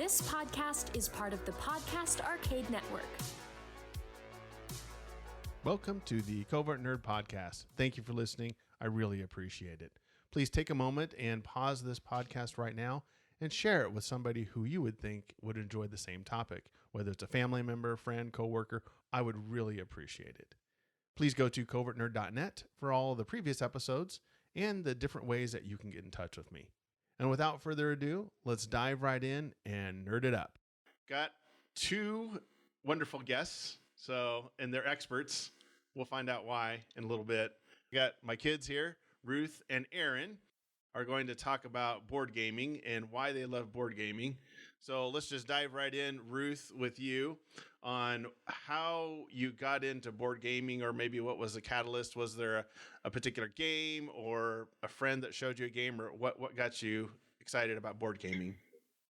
This podcast is part of the Podcast Arcade Network. Welcome to the Covert Nerd Podcast. Thank you for listening. I really appreciate it. Please take a moment and pause this podcast right now and share it with somebody who you would think would enjoy the same topic, whether it's a family member, friend, coworker. I would really appreciate it. Please go to covertnerd.net for all the previous episodes and the different ways that you can get in touch with me. And without further ado, let's dive right in and nerd it up. Got two wonderful guests, and they're experts. We'll find out why in a little bit. Got my kids here, Ruth and Aaron, are going to talk about board gaming and why they love board gaming. So let's just dive right in, Ruth, with you on how you got into board gaming, or maybe what was the catalyst. Was there a particular game or a friend that showed you a game, or what got you excited about board gaming?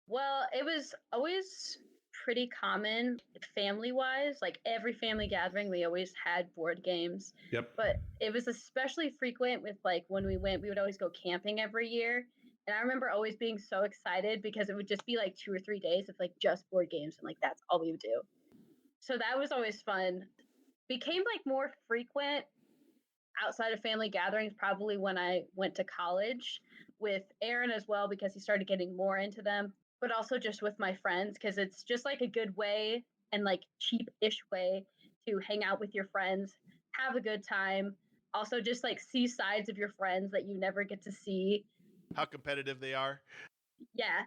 Well, it was always pretty common family-wise. Like every family gathering, we always had board games. Yep. But it was especially frequent with like when we would always go camping every year. And I remember always being so excited because it would just be like 2 or 3 days of like just board games, and like that's all we would do. So that was always fun. Became like more frequent outside of family gatherings probably when I went to college, with Aaron as well, because he started getting more into them, but also just with my friends, because it's just like a good way and like cheap-ish way to hang out with your friends, have a good time, also just like see sides of your friends that you never get to see. How competitive they are. Yeah.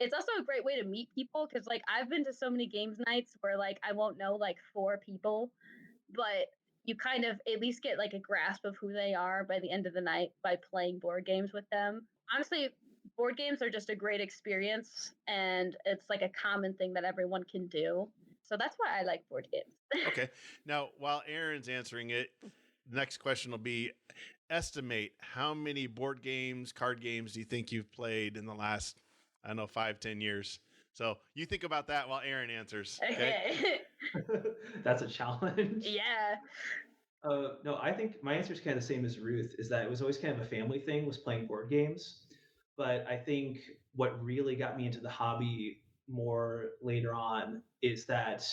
It's also a great way to meet people, because like I've been to so many games nights where like I won't know like 4 people, but you kind of at least get like a grasp of who they are by the end of the night by playing board games with them. Honestly, board games are just a great experience, and it's like a common thing that everyone can do. So that's why I like board games. Okay. Now, while Aaron's answering it, the next question will be, estimate how many board games, card games do you think you've played in the last, 5-10 years? So you think about that while Aaron answers. Okay. That's a challenge. Yeah. No, I think my answer is kind of the same as Ruth, is that it was always kind of a family thing, was playing board games. But I think what really got me into the hobby more later on is that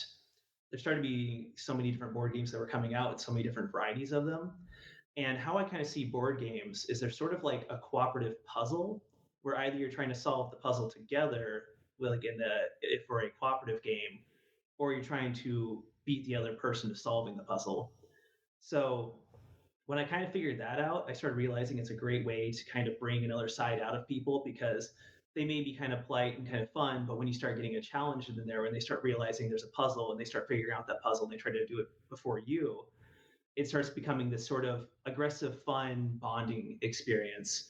there started to be so many different board games that were coming out and so many different varieties of them. And how I kind of see board games is they're sort of like a cooperative puzzle, where either you're trying to solve the puzzle together, like for a cooperative game, or you're trying to beat the other person to solving the puzzle. So when I kind of figured that out, I started realizing it's a great way to kind of bring another side out of people, because they may be kind of polite and kind of fun, but when you start getting a challenge in there, when they start realizing there's a puzzle and they start figuring out that puzzle and they try to do it before you, it starts becoming this sort of aggressive, fun bonding experience.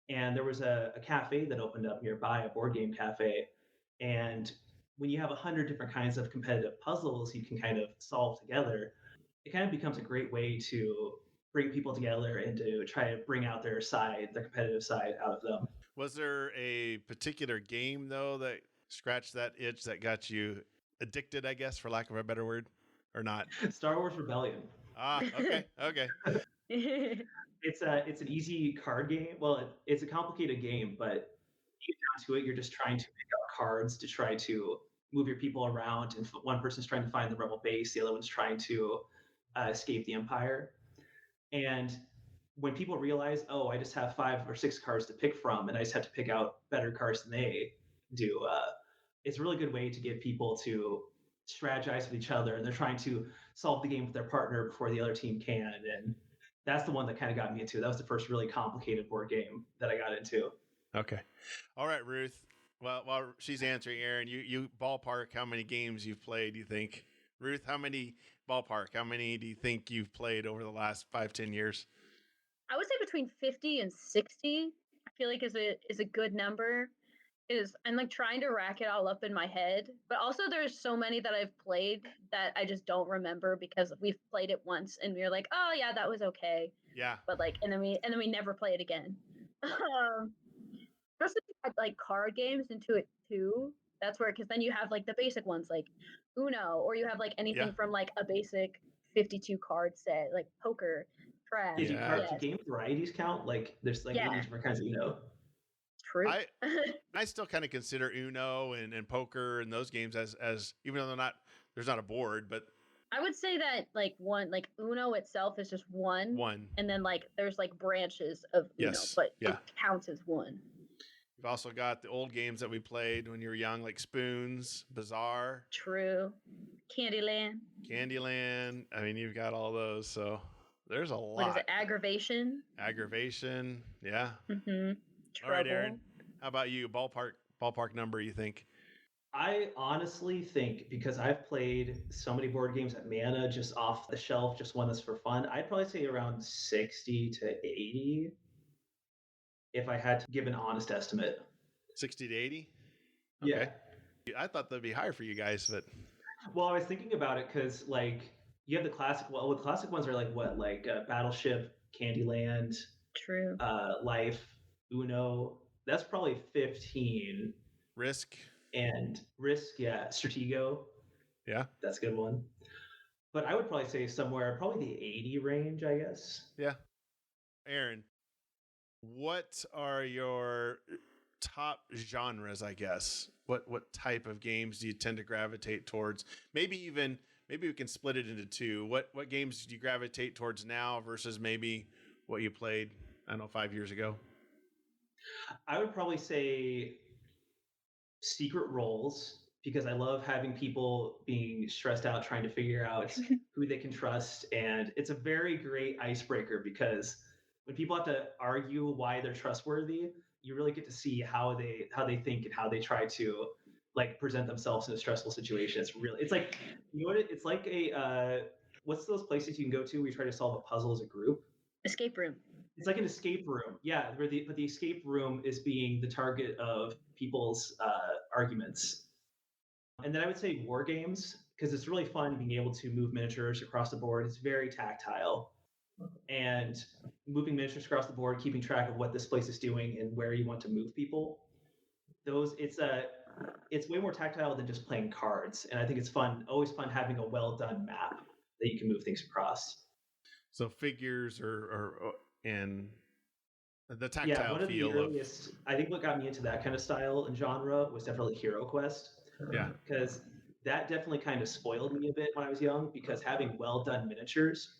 And there was a cafe that opened up nearby, a board game cafe. And when you have 100 different kinds of competitive puzzles you can kind of solve together, it kind of becomes a great way to bring people together and to try to bring out their competitive side out of them. Was there a particular game, though, that scratched that itch that got you addicted, I guess, for lack of a better word, or not? Star Wars Rebellion. Okay. It's an easy card game. Well, it's a complicated game, but you get down to it, you're just trying to pick out cards to try to move your people around, and one person's trying to find the rebel base, the other one's trying to escape the Empire. And when people realize, oh, I just have 5 or 6 cards to pick from, and I just have to pick out better cards than they do, it's a really good way to get people to strategize with each other, and they're trying to solve the game with their partner before the other team can. And that's the one that kind of got me into. That was the first really complicated board game that I got into. Okay. All right, Ruth. Well, while she's answering, Aaron, you ballpark how many games you've played, you think? Ruth, how many do you think you've played over the last 5-10 years? I would say between 50 and 60. I feel like is a good number. I'm like trying to rack it all up in my head, but also there's so many that I've played that I just don't remember because we've played it once and we're like, oh yeah, that was okay. Yeah. But like, and then we never play it again. Especially like card games into it too. That's where, because then you have like the basic ones like Uno, or you have like anything from like a basic 52 card set, like poker, trash. Do game varieties count? Like there's like 80 different kinds of Uno. True. I still kind of consider Uno and poker and those games as even though there's not a board, but I would say that like Uno itself is just one, and then like there's like branches of Uno, Yes. but Yeah. it counts as one. You've also got the old games that we played when you were young, like Spoons, Bazaar. True. Candyland. I mean, you've got all those, so there's a lot. What is it? Aggravation. Yeah. Mm-hmm. All right, Aaron. How about you? Ballpark number, you think? I honestly think, because I've played so many board games at Mana just off the shelf, just one that's for fun, I'd probably say around 60 to 80 if I had to give an honest estimate. 60 to 80? Okay. Yeah. I thought that'd be higher for you guys, but... Well, I was thinking about it because, like, you have the classic... Well, the classic ones are like, what? Like Battleship, Candyland... True. Life, Uno. That's probably 15. Risk. And Risk, yeah. Stratego. Yeah. That's a good one. But I would probably say somewhere, probably the 80 range, I guess. Yeah. Aaron, what are your top genres, I guess? What type of games do you tend to gravitate towards? Maybe we can split it into two. What games do you gravitate towards now versus maybe what you played, I don't know, 5 years ago? I would probably say secret roles, because I love having people being stressed out trying to figure out who they can trust. And it's a very great icebreaker, because when people have to argue why they're trustworthy, you really get to see how they think and how they try to like present themselves in a stressful situation. It's like, you know what, it's like what's those places you can go to where you try to solve a puzzle as a group? Escape room. It's like an escape room, yeah. But the escape room is being the target of people's arguments. And then I would say war games, because it's really fun being able to move miniatures across the board. It's very tactile, and moving miniatures across the board, keeping track of what this place is doing and where you want to move people. It's way more tactile than just playing cards, and I think it's fun. Always fun having a well done map that you can move things across. So figures and the tactile one of feel the earliest, I think what got me into that kind of style and genre was definitely Hero Quest. Yeah. Because that definitely kind of spoiled me a bit when I was young, because having well done miniatures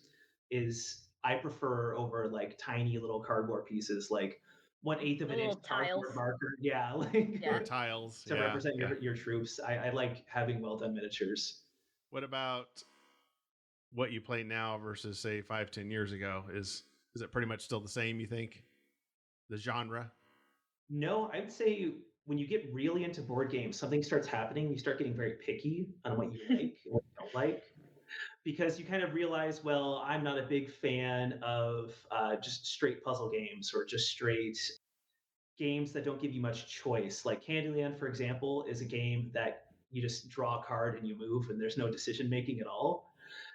I prefer over like tiny little cardboard pieces, like 1/8 of an inch cardboard marker. Yeah. Or tiles. To represent your troops. I like having well done miniatures. What about what you play now versus say 5-10 years ago? Is it pretty much still the same, you think? The genre? No, I'd say when you get really into board games, something starts happening. You start getting very picky on what you like and what you don't like, because you kind of realize, well, I'm not a big fan of just straight puzzle games or just straight games that don't give you much choice. Like Candyland, for example, is a game that you just draw a card and you move, and there's no decision making at all.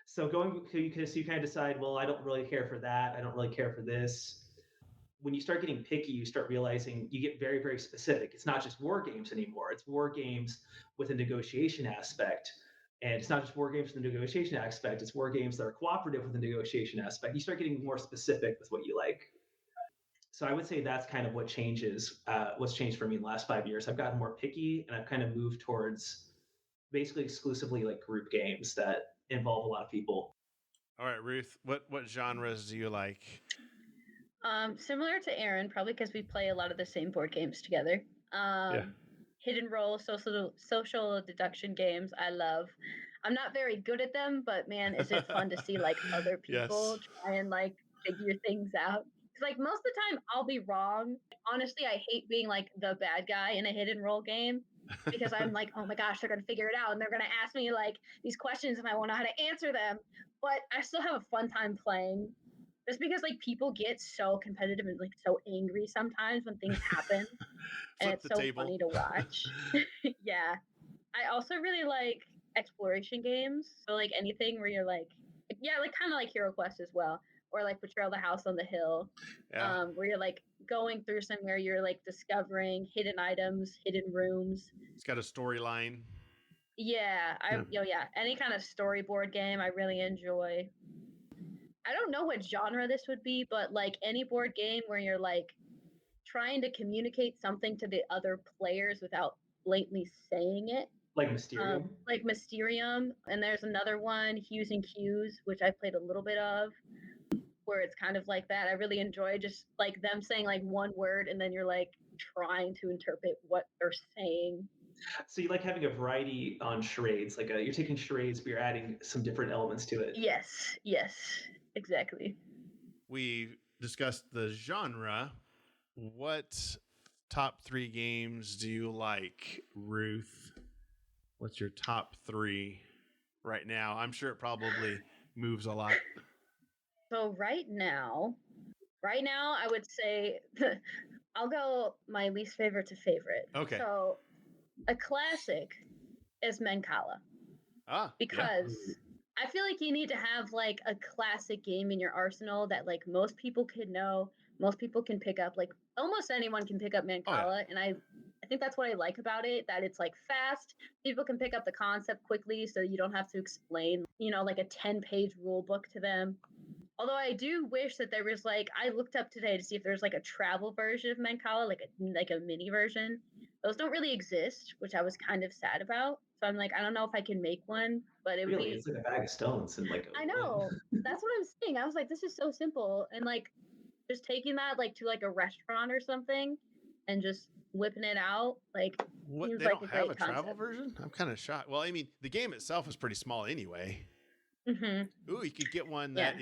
So you kind of decide, well, I don't really care for that. I don't really care for this. When you start getting picky, you start realizing you get very, very specific. It's not just war games anymore. It's war games with a negotiation aspect. And it's not just war games with a negotiation aspect. It's war games that are cooperative with a negotiation aspect. You start getting more specific with what you like. So I would say that's kind of what's changed for me in the last 5 years. I've gotten more picky, and I've kind of moved towards basically exclusively like group games that involve a lot of people. All right, Ruth, what genres do you like? Similar to Aaron, probably because we play a lot of the same board games together. Hidden role, social deduction games, I love. I'm not very good at them, but man, is it fun to see like other people try and like figure things out. Because like most of the time I'll be wrong. Honestly, I hate being like the bad guy in a hidden role game, because I'm like, oh my gosh, they're gonna figure it out and they're gonna ask me like these questions and I won't know how to answer them. But I still have a fun time playing. Just because like people get so competitive and like so angry sometimes when things happen. And it's so funny to watch. Yeah. I also really like exploration games. So like anything where you're like kind of like Hero Quest as well. Or like Betrayal the House on the Hill. Yeah. Where you're like going through somewhere, you're like discovering hidden items, hidden rooms. It's got a storyline. Yeah. Any kind of storyboard game I really enjoy. I don't know what genre this would be, but like any board game where you're like trying to communicate something to the other players without blatantly saying it. Like Mysterium? Like Mysterium. And there's another one, Hues and Cues, which I played a little bit of, where it's kind of like that. I really enjoy just like them saying like one word and then you're like trying to interpret what they're saying. So you like having a variety on charades, like you're taking charades, but you're adding some different elements to it. Yes, exactly. We discussed the genre. What top 3 games do you like, Ruth? What's your top 3 right now? I'm sure it probably moves a lot. So right now, I would say I'll go my least favorite to favorite. Okay. So a classic is Mancala. Because I feel like you need to have like a classic game in your arsenal that like most people could know, most people can pick up. Like almost anyone can pick up Mancala, and I think that's what I like about it. That it's like fast. People can pick up the concept quickly, so you don't have to explain, like a 10-page rule book to them. Although I do wish that there was like, I looked up today to see if there's like a travel version of Mancala, like a mini version. Those don't really exist, which I was kind of sad about. So I'm like, I don't know if I can make one, but it would be. It's like a bag of stones and like. I know. That's what I'm saying. I was like, this is so simple, and like, just taking that like to like a restaurant or something, and just whipping it out, like. What, seems they like don't a great have a travel concept. version? I'm kind of shocked. Well, I mean, the game itself is pretty small anyway. Mm-hmm. Ooh, you could get one that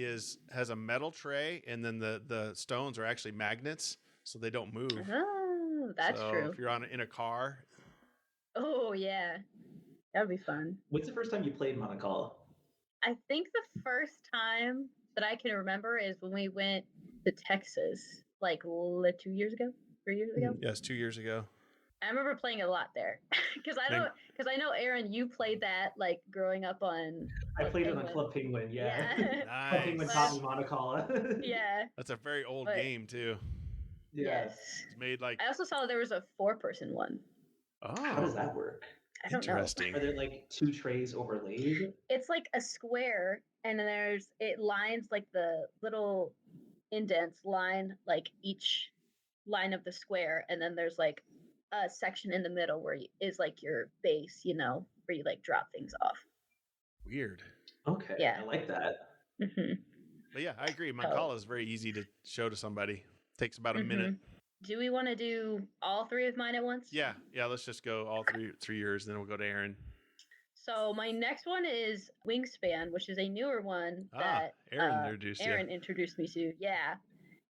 has a metal tray, and then the stones are actually magnets, so they don't move. Oh, that's true. If you're in a car. Oh yeah, that'd be fun. When's the first time you played Mancala? I think the first time that I can remember is when we went to Texas, like 2 years ago, 3 years ago. Yes, 2 years ago. I remember playing a lot there because I know Aaron, you played that like growing up on. I played it on Club Penguin. Yeah. Nice. Club Penguin taught me Mancala. Yeah. That's a very old game too. Yes. It's made like. I also saw there was a 4-person one. Oh. How does that work? I don't Interesting. know. Are there like 2 trays overlaid? It's like a square, and then it lines like the little indents line like each line of the square, and then there's like a section in the middle where is like your base, where you like drop things off. Weird. Okay. Yeah. I like that. Mm-hmm. But yeah, I agree. Mancala is very easy to show to somebody. Takes about a minute. Do we want to do all 3 of mine at once? Yeah. Let's just go all three years, then we'll go to Aaron. So my next one is Wingspan, which is a newer one that Aaron introduced me to. Yeah.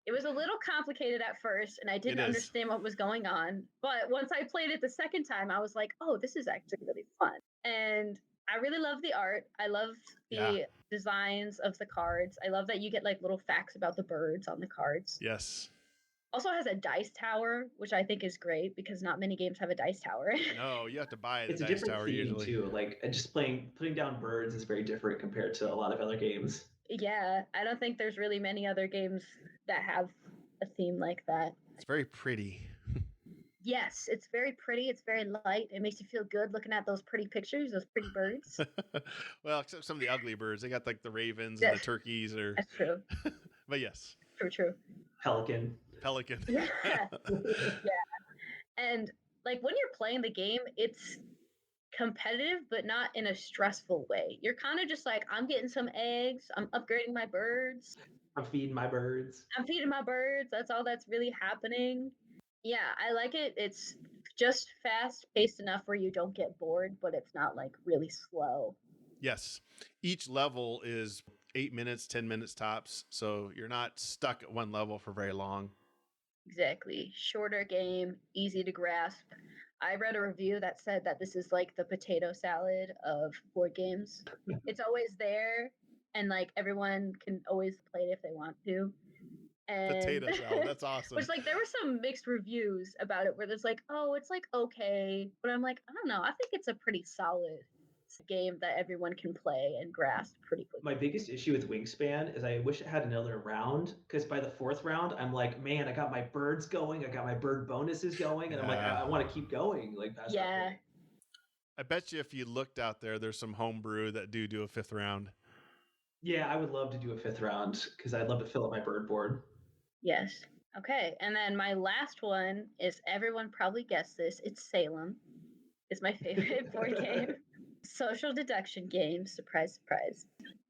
It was a little complicated at first, and I didn't understand what was going on. But once I played it the second time, I was like, oh, this is actually really fun. And I really love the art. I love the designs of the cards. I love that you get like little facts about the birds on the cards. Yes. Also has a dice tower, which I think is great because not many games have a dice tower. No, you have to buy it's the a dice different tower theme usually. Too. Like just putting down birds is very different compared to a lot of other games. Yeah, I don't think there's really many other games that have a theme like that. It's very pretty. Yes, it's very pretty. It's very light. It makes you feel good looking at those pretty pictures, those pretty birds. Well, except some of the ugly birds. They got like the ravens and the turkeys. That's true. But yes. True. Pelican. Yeah. And like when you're playing the game, it's competitive, but not in a stressful way. You're kind of just like, I'm getting some eggs. I'm upgrading my birds. I'm feeding my birds. That's all that's really happening. Yeah, I like it. It's just fast paced enough where you don't get bored, but it's not like really slow. Yes. Each level is 8 minutes, 10 minutes tops. So you're not stuck at one level for very long. Exactly. Shorter game, easy to grasp. I read a review that said that this is like the potato salad of board games. It's always there, and like everyone can always play it if they want to. And potato salad, that's awesome. Which like there were some mixed reviews about it where there's like, oh, it's like okay, but I'm like, I don't know. I think it's a pretty solid game that everyone can play and grasp pretty quickly. My biggest issue with Wingspan is I wish it had another round, because by the 4th round, I'm like, man, I got my birds going, I got my bird bonuses going, and I'm like, I want to keep going. Like, that's yeah. I bet you if you looked out there, there's some homebrew that do a 5th round. Yeah, I would love to do a 5th round because I'd love to fill up my bird board. Yes. Okay, and then my last one is everyone probably guessed this. It's Salem. It's my favorite board game. Social deduction game. Surprise, surprise.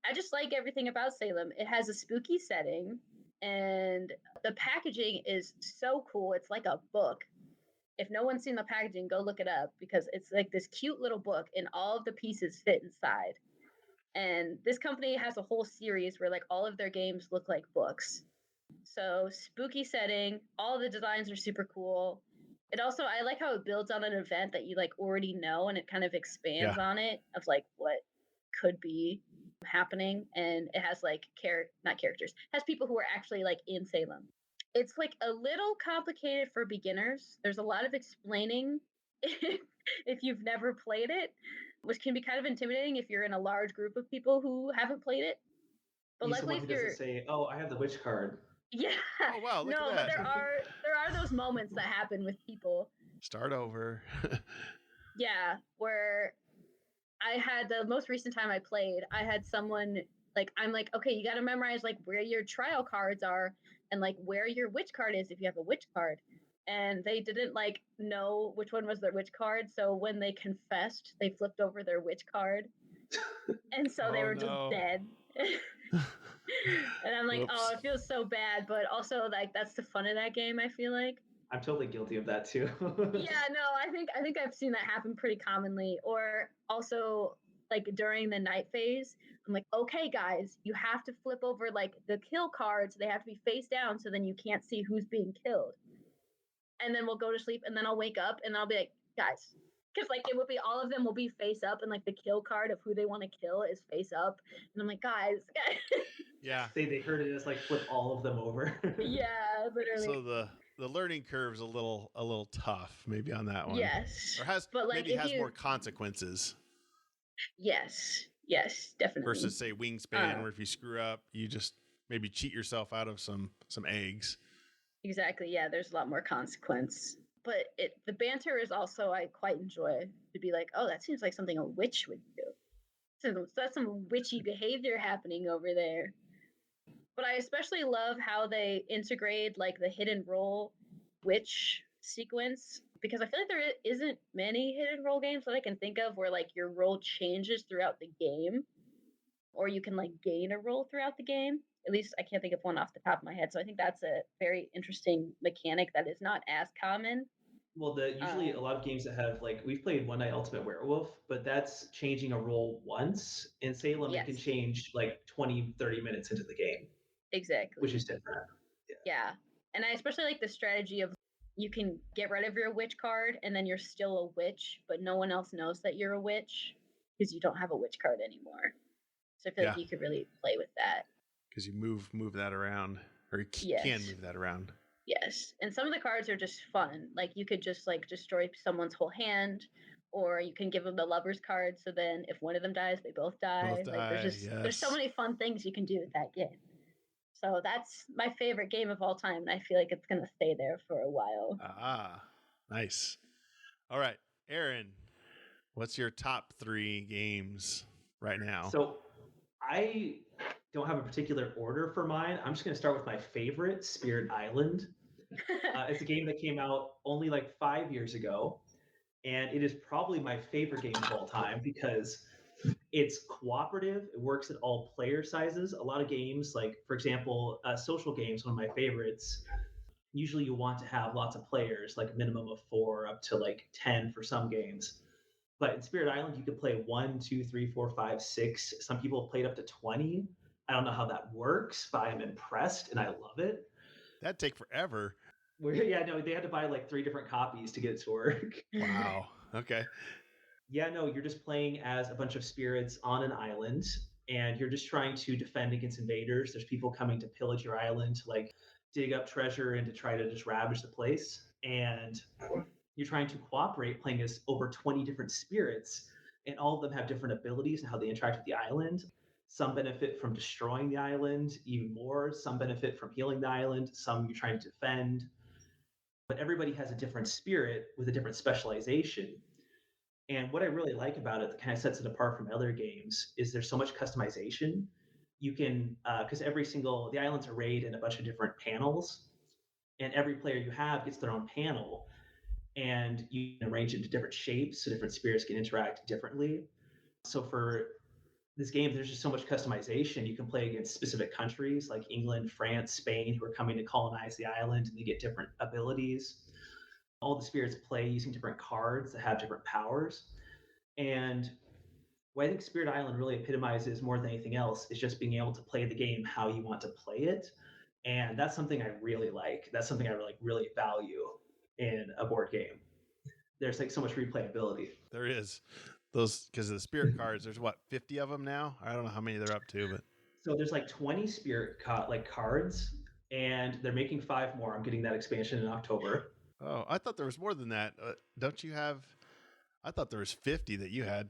I just like everything about Salem. It has a spooky setting, and the packaging is so cool. It's like a book. If no one's seen the packaging, go look it up because it's like this cute little book, and all of the pieces fit inside. And this company has a whole series where like all of their games look like books. So spooky setting, all the designs are super cool. It also I like how it builds on an event that you like already know and it kind of expands on it of like what could be happening, and it has like not characters, it has people who are actually like in Salem. It's like a little complicated for beginners. There's a lot of explaining if you've never played it, which can be kind of intimidating if you're in a large group of people who haven't played it. But luckily, Someone who doesn't say, "Oh, I have the witch card." Yeah. Oh wow, look No, at but that. there are those moments that happen with people. Start over. Yeah, where I had the most recent time I played, I had someone like I'm like, okay, you got to memorize like where your trial cards are and like where your witch card is if you have a witch card. And they didn't like know which one was their witch card, so when they confessed, they flipped over their witch card. And so they were just dead. And I'm like, oh, it feels so bad, but also like that's the fun of that game, I feel like. I'm totally guilty of that too. Yeah, no, I think I've seen that happen pretty commonly. Or also like during the night phase, I'm like, okay, guys, you have to flip over like the kill cards. They have to be face down so then you can't see who's being killed. And then we'll go to sleep, and then I'll wake up, and I'll be like, guys, because like it would be all of them will be face up, and like the kill card of who they want to kill is face up, and I'm like, guys. Yeah. They heard it as like flip all of them over. Yeah, literally. So the learning curve's a little tough, maybe on that one. Yes. Or has but like maybe has more consequences. Yes, definitely. Versus say Wingspan, where if you screw up, you just maybe cheat yourself out of some eggs. Exactly. Yeah, there's a lot more consequence. But the banter is also I quite enjoy to be like, oh, that seems like something a witch would do. So that's some witchy behavior happening over there. But I especially love how they integrate like the hidden role witch sequence, because I feel like there isn't many hidden role games that I can think of where like your role changes throughout the game, or you can like gain a role throughout the game. At least I can't think of one off the top of my head. So I think that's a very interesting mechanic that is not as common. Well, usually a lot of games that have like we've played One Night Ultimate Werewolf, but that's changing a role once. In Salem, it can change like 20, 30 minutes into the game. Exactly. Which is different. Yeah. And I especially like the strategy of you can get rid of your witch card and then you're still a witch, but no one else knows that you're a witch because you don't have a witch card anymore. So I feel like you could really play with that. Because you move that around, or you can move that around. Yes. And some of the cards are just fun. Like you could just like destroy someone's whole hand, or you can give them the lover's card. So then if one of them dies, they both die. There's so many fun things you can do with that game. So that's my favorite game of all time. And I feel like it's going to stay there for a while. Ah, nice. All right, Aaron, what's your top 3 games right now? So I don't have a particular order for mine. I'm just going to start with my favorite, Spirit Island. It's a game that came out only like 5 years ago, and it is probably my favorite game of all time because it's cooperative. It works at all player sizes. A lot of games, like for example, social games, one of my favorites, usually you want to have lots of players, like a minimum of 4 up to like 10 for some games. But in Spirit Island, you could play 1, 2, 3, 4, 5, 6. Some people have played up to 20. I don't know how that works, but I'm impressed and I love it. That'd take forever. They had to buy like 3 different copies to get it to work. Wow. Okay. Yeah, no, you're just playing as a bunch of spirits on an island, and you're just trying to defend against invaders. There's people coming to pillage your island, to like dig up treasure and to try to just ravage the place. And you're trying to cooperate, playing as over 20 different spirits, and all of them have different abilities and how they interact with the island. Some benefit from destroying the island even more. Some benefit from healing the island. Some you're trying to defend. But everybody has a different spirit with a different specialization. And what I really like about it that kind of sets it apart from other games is there's so much customization. You can, because the islands are arrayed in a bunch of different panels. and every player you have gets their own panel, and you can arrange it into different shapes so different spirits can interact differently. So for this game, there's just so much customization. You can play against specific countries like England, France, Spain, who are coming to colonize the island, and they get different abilities. All the spirits play using different cards that have different powers. And what I think Spirit Island really epitomizes more than anything else is just being able to play the game how you want to play it. And that's something I really like. That's something I really value in a board game. There's like so much replayability. There is those because of the spirit cards. There's what 50 of them now. I don't know how many they're up to, but So there's like 20 spirit cards, and they're making 5 more. I'm getting that expansion in October. oh, I thought there was more than that. Don't you have? I thought there was 50 that you had.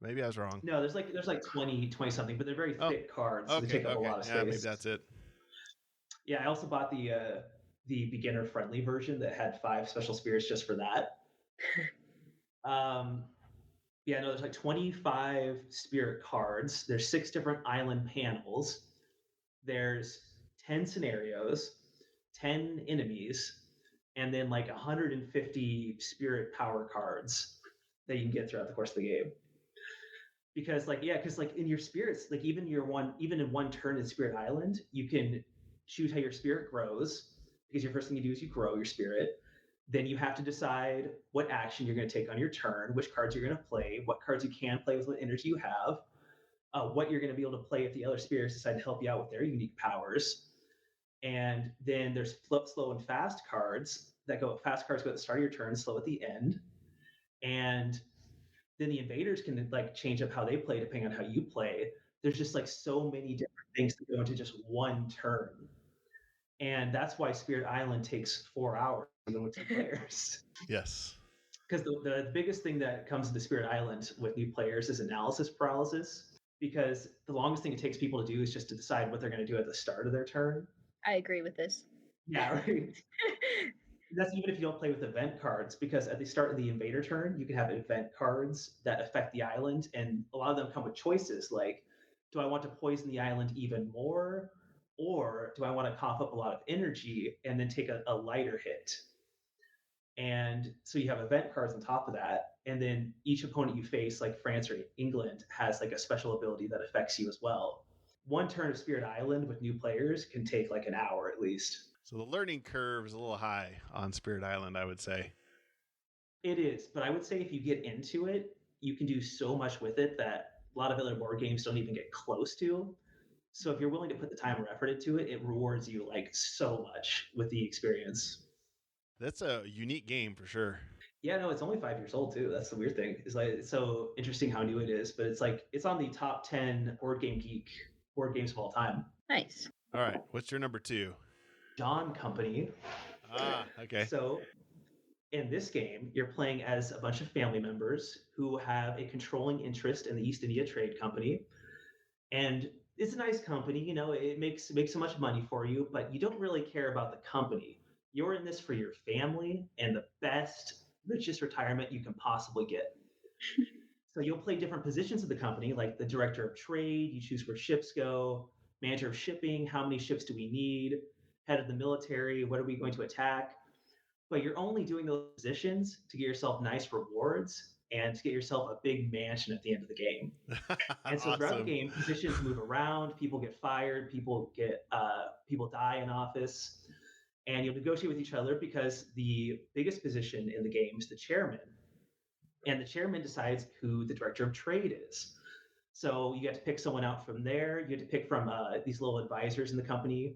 Maybe I was wrong. No, there's like 20 something, but they're very thick cards. So Okay, they take up a lot of space. Yeah, maybe that's it. Yeah, I also bought the beginner friendly version that had 5 special spirits just for that. Yeah, no, there's like 25 spirit cards. There's 6 different island panels. There's 10 scenarios, 10 enemies, and then like 150 spirit power cards that you can get throughout the course of the game. Because in your spirits, like even in one turn in Spirit Island, you can choose how your spirit grows, because your first thing you do is you grow your spirit. Then you have to decide what action you're going to take on your turn, which cards you're going to play, what cards you can play with what energy you have, what you're going to be able to play if the other spirits decide to help you out with their unique powers. And then there's slow and fast cards that go. Fast cards go at the start of your turn, slow at the end. And then the invaders can like change up how they play depending on how you play. There's just like so many different things that go into just one turn. And that's why Spirit Island takes 4 hours even with 2 players. Yes. Because the biggest thing that comes into Spirit Island with new players is analysis paralysis. Because the longest thing it takes people to do is just to decide what they're going to do at the start of their turn. I agree with this. Yeah, right. That's even if you don't play with event cards, because at the start of the invader turn, you can have event cards that affect the island, and a lot of them come with choices like, do I want to poison the island even more, or do I want to cough up a lot of energy and then take a lighter hit? And so you have event cards on top of that, and then each opponent you face, like France or England, has like a special ability that affects you as well. One turn of Spirit Island with new players can take like an hour at least. So the learning curve is a little high on Spirit Island, I would say. It is, but I would say if you get into it, you can do so much with it that a lot of other board games don't even get close to. So if you're willing to put the time or effort into it, it rewards you like so much with the experience. That's a unique game for sure. Yeah, no, it's only 5 years old too. That's the weird thing. It's like it's so interesting how new it is, but it's like it's on the top 10 board games of all time. Nice. All right, what's your number 2? Dawn Company. Okay. So in this game, you're playing as a bunch of family members who have a controlling interest in the East India Trade Company. And it's a nice company, you know, it makes so much money for you, but you don't really care about the company. You're in this for your family and the best, richest retirement you can possibly get. So you'll play different positions of the company, like the director of trade, you choose where ships go, manager of shipping, how many ships do we need, head of the military, what are we going to attack? But you're only doing those positions to get yourself nice rewards and to get yourself a big mansion at the end of the game. And so throughout the game, positions move around, people get fired, people die in office, and you'll negotiate with each other because the biggest position in the game is the chairman. And the chairman decides who the director of trade is. So you get to pick someone out from there. You get to pick from these little advisors in the company.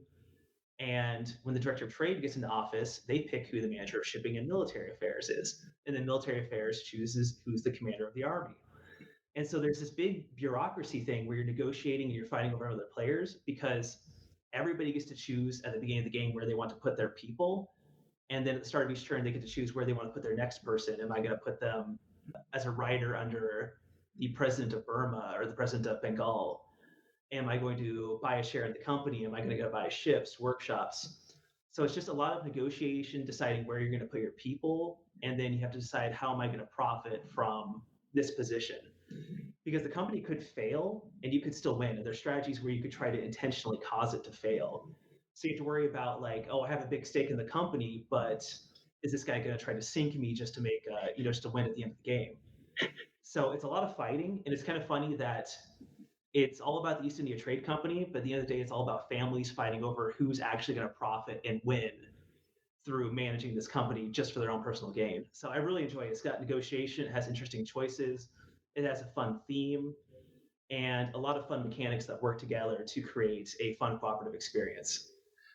And when the director of trade gets into office, they pick who the manager of shipping and military affairs is. And then military affairs chooses who's the commander of the army. And so there's this big bureaucracy thing where you're negotiating and you're fighting over other players because everybody gets to choose at the beginning of the game where they want to put their people. And then at the start of each turn, they get to choose where they want to put their next person. Am I going to put them as a writer under the president of Burma or the president of Bengal? Am I going to buy a share in the company? Am I going to go buy ships, workshops? So it's just a lot of negotiation, deciding where you're going to put your people. And then you have to decide, how am I going to profit from this position? Because the company could fail and you could still win. And there's strategies where you could try to intentionally cause it to fail. So you have to worry about like, oh, I have a big stake in the company, but is this guy going to try to sink me just to make, just to win at the end of the game? So it's a lot of fighting, and it's kind of funny that it's all about the East India Trade Company, but at the end of the day, it's all about families fighting over who's actually going to profit and win through managing this company just for their own personal gain. So I really enjoy it. It's got negotiation, it has interesting choices, it has a fun theme, and a lot of fun mechanics that work together to create a fun cooperative experience.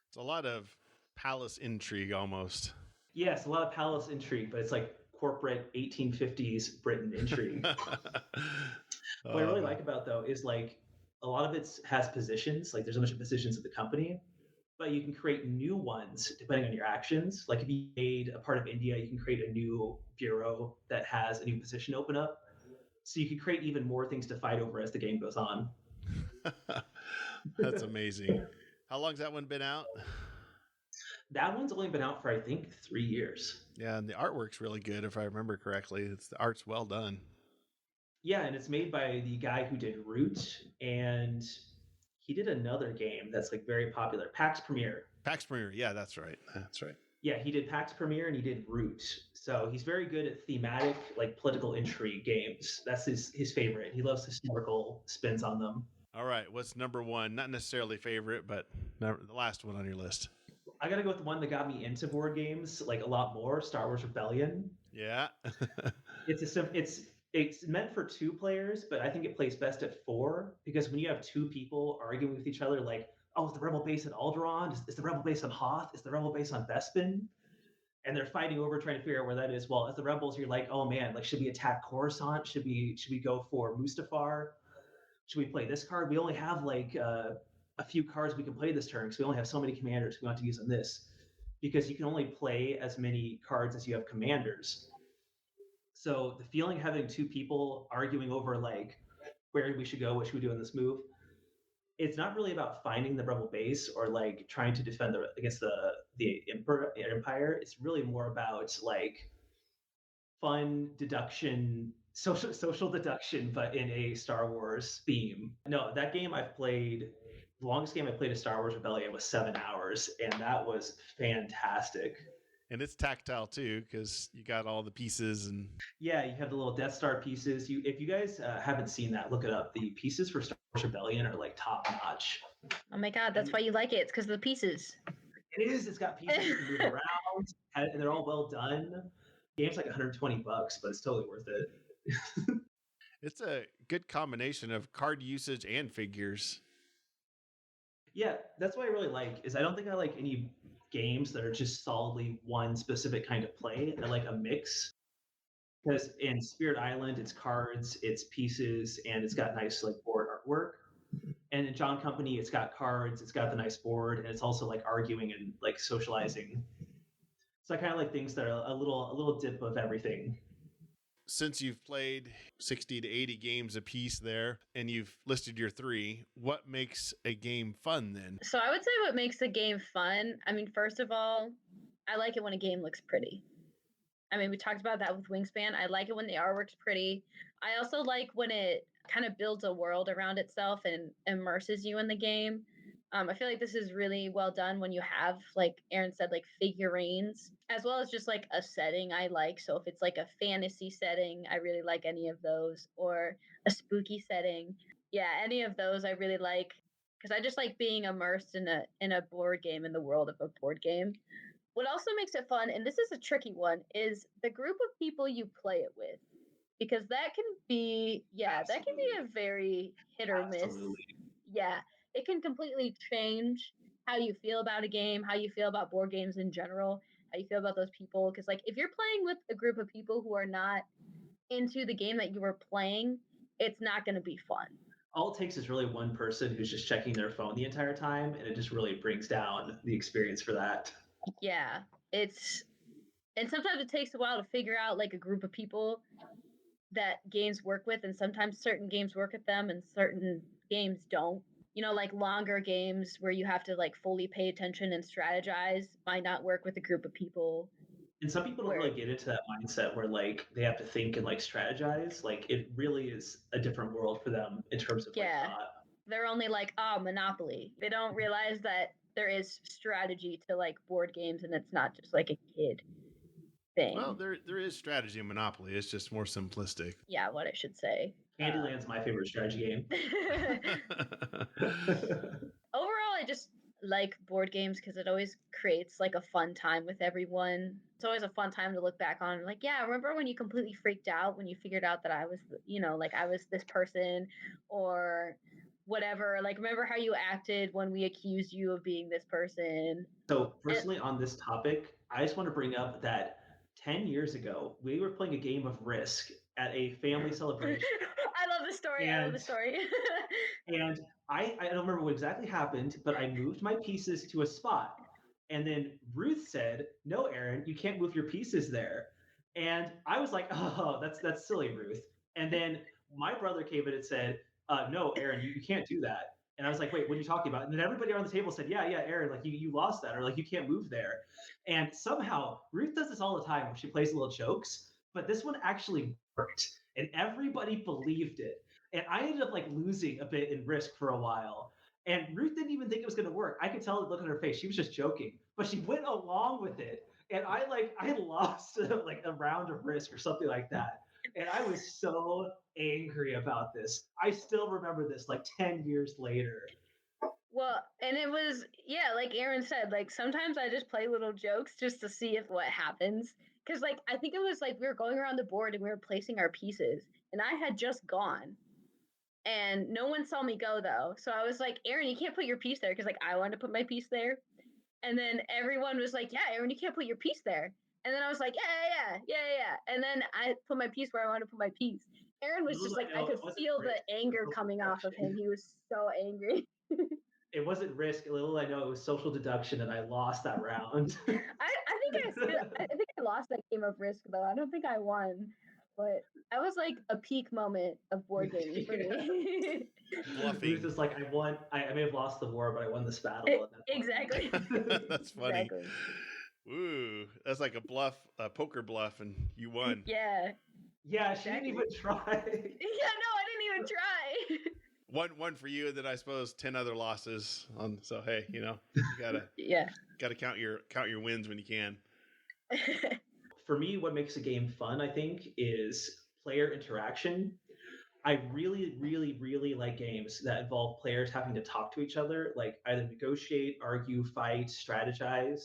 It's a lot of palace intrigue almost. Yes, a lot of palace intrigue, but it's like corporate 1850s Britain intrigue. What I really like about though is like a lot of it has positions. Like there's a bunch of positions at the company, but you can create new ones depending on your actions. Like if you made a part of India, you can create a new bureau that has a new position open up. So you can create even more things to fight over as the game goes on. That's amazing. How long's that one been out? That one's only been out for I think 3 years. Yeah, and the artwork's really good if I remember correctly. The art's well done. Yeah, and it's made by the guy who did Root, and he did another game that's like very popular, PAX Premier. PAX Premier, yeah, that's right. That's right. Yeah, he did PAX Premier and he did Root. So he's very good at thematic, like political intrigue games. That's his favorite. He loves historical spins on them. All right, what's number one? Not necessarily favorite, but the last one on your list. I gotta go with the one that got me into board games like a lot more, Star Wars Rebellion. Yeah. It's meant for 2 players, but I think it plays best at 4 because when you have 2 people arguing with each other, like, oh, is the rebel base on Alderaan? Is the rebel base on Hoth? Is the rebel base on Bespin? And they're fighting over trying to figure out where that is. Well, as the rebels, you're like, oh man, like should we attack Coruscant? Should we go for Mustafar? Should we play this card? We only have like a few cards we can play this turn because we only have so many commanders we want to use on this. Because you can only play as many cards as you have commanders. So the feeling of having 2 people arguing over like where we should go, what should we do in this move, it's not really about finding the rebel base or like trying to defend against the empire. It's really more about like fun deduction, social deduction, but in a Star Wars theme. No, that game I've played. The longest game I played of Star Wars Rebellion was 7 hours, and that was fantastic. And it's tactile too, because you got all the pieces and yeah, you have the little Death Star pieces. If you guys haven't seen that, look it up. The pieces for Star Wars Rebellion are like top notch. Oh my god, that's why you like it. It's because of the pieces. It is. It's got pieces you can move around, and they're all well done. The game's like $120, but it's totally worth it. It's a good combination of card usage and figures. Yeah, that's what I really like. Is I don't think I like any games that are just solidly one specific kind of play. I like a mix. Because in Spirit Island, it's cards, it's pieces, and it's got nice like board artwork. And in John Company, it's got cards, it's got the nice board, and it's also like arguing and like socializing. So I kind of like things that are a little dip of everything. Since you've played 60 to 80 games a piece there, and you've listed your 3, what makes a game fun then? So I would say what makes a game fun, I mean, first of all, I like it when a game looks pretty. I mean, we talked about that with Wingspan. I like it when the artwork's pretty. I also like when it kind of builds a world around itself and immerses you in the game. I feel like this is really well done when you have, like Aaron said, like figurines, as well as just like a setting I like. So if it's like a fantasy setting, I really like any of those, or a spooky setting. Yeah, any of those I really like because I just like being immersed in a board game, in the world of a board game. What also makes it fun, and this is a tricky one, is the group of people you play it with. Because that can be, that can be a very hit or miss. Absolutely. Yeah, it can completely change how you feel about a game, how you feel about board games in general, how you feel about those people. Because, like, if you're playing with a group of people who are not into the game that you were playing, it's not going to be fun. All it takes is really one person who's just checking their phone the entire time, and it just really brings down the experience for that. Yeah, and sometimes it takes a while to figure out like a group of people that games work with, and sometimes certain games work with them and certain games don't. You know, like longer games where you have to like fully pay attention and strategize might not work with a group of people. And some people don't really get into that mindset where like they have to think and like strategize. Like it really is a different world for them in terms of like thought. They're only like, oh, Monopoly. They don't realize that there is strategy to like board games, and it's not just like a kid thing. Well, there is strategy in Monopoly. It's just more simplistic. Yeah, what I should say. Candyland's my favorite strategy game. Overall, I just like board games because it always creates like a fun time with everyone. It's always a fun time to look back on. Like, yeah, remember when you completely freaked out when you figured out that I was, like I was this person or whatever. Like, remember how you acted when we accused you of being this person? So, personally, on this topic, I just want to bring up that 10 years ago, we were playing a game of Risk at a family celebration. I love the story. I love the story. And I don't remember what exactly happened, but I moved my pieces to a spot. And then Ruth said, "No, Aaron, you can't move your pieces there." And I was like, "Oh, that's silly, Ruth." And then my brother came in and said, "No, Aaron, you can't do that." And I was like, "Wait, what are you talking about?" And then everybody around the table said, "Yeah, Aaron, like you lost that, or like you can't move there." And somehow Ruth does this all the time when she plays little jokes, but this one actually worked, and everybody believed it. And I ended up like losing a bit in Risk for a while. And Ruth didn't even think it was going to work. I could tell the look on her face. She was just joking, but she went along with it. And I lost like a round of Risk or something like that. And I was so angry about this. I still remember this like 10 years later. Well, and it was, yeah, like Aaron said, like sometimes I just play little jokes just to see if what happens. Because, like, I think it was like we were going around the board and we were placing our pieces, and I had just gone. And no one saw me go, though. So I was like, Aaron, you can't put your piece there because, like, I wanted to put my piece there. And then everyone was like, yeah, Aaron, you can't put your piece there. And then I was like, yeah. And then I put my piece where I wanted to put my piece. Aaron was just like, I could feel the anger coming off of him. He was so angry. It wasn't Risk. Little I know it was social deduction, and I lost that round. I think I lost that game of Risk though. I don't think I won, but that was like a peak moment of board gaming for me. Bluffing. Ruth is like, I won. I may have lost the war, but I won this battle. Exactly. That's funny. Exactly. Ooh, that's like a poker bluff, and you won. Yeah. Yeah, she didn't even try. Yeah, no, I didn't even try. One for you, and then I suppose 10 other losses. So hey, you gotta gotta count your wins when you can. For me, what makes a game fun, I think, is player interaction. I really, really, really like games that involve players having to talk to each other, like either negotiate, argue, fight, strategize.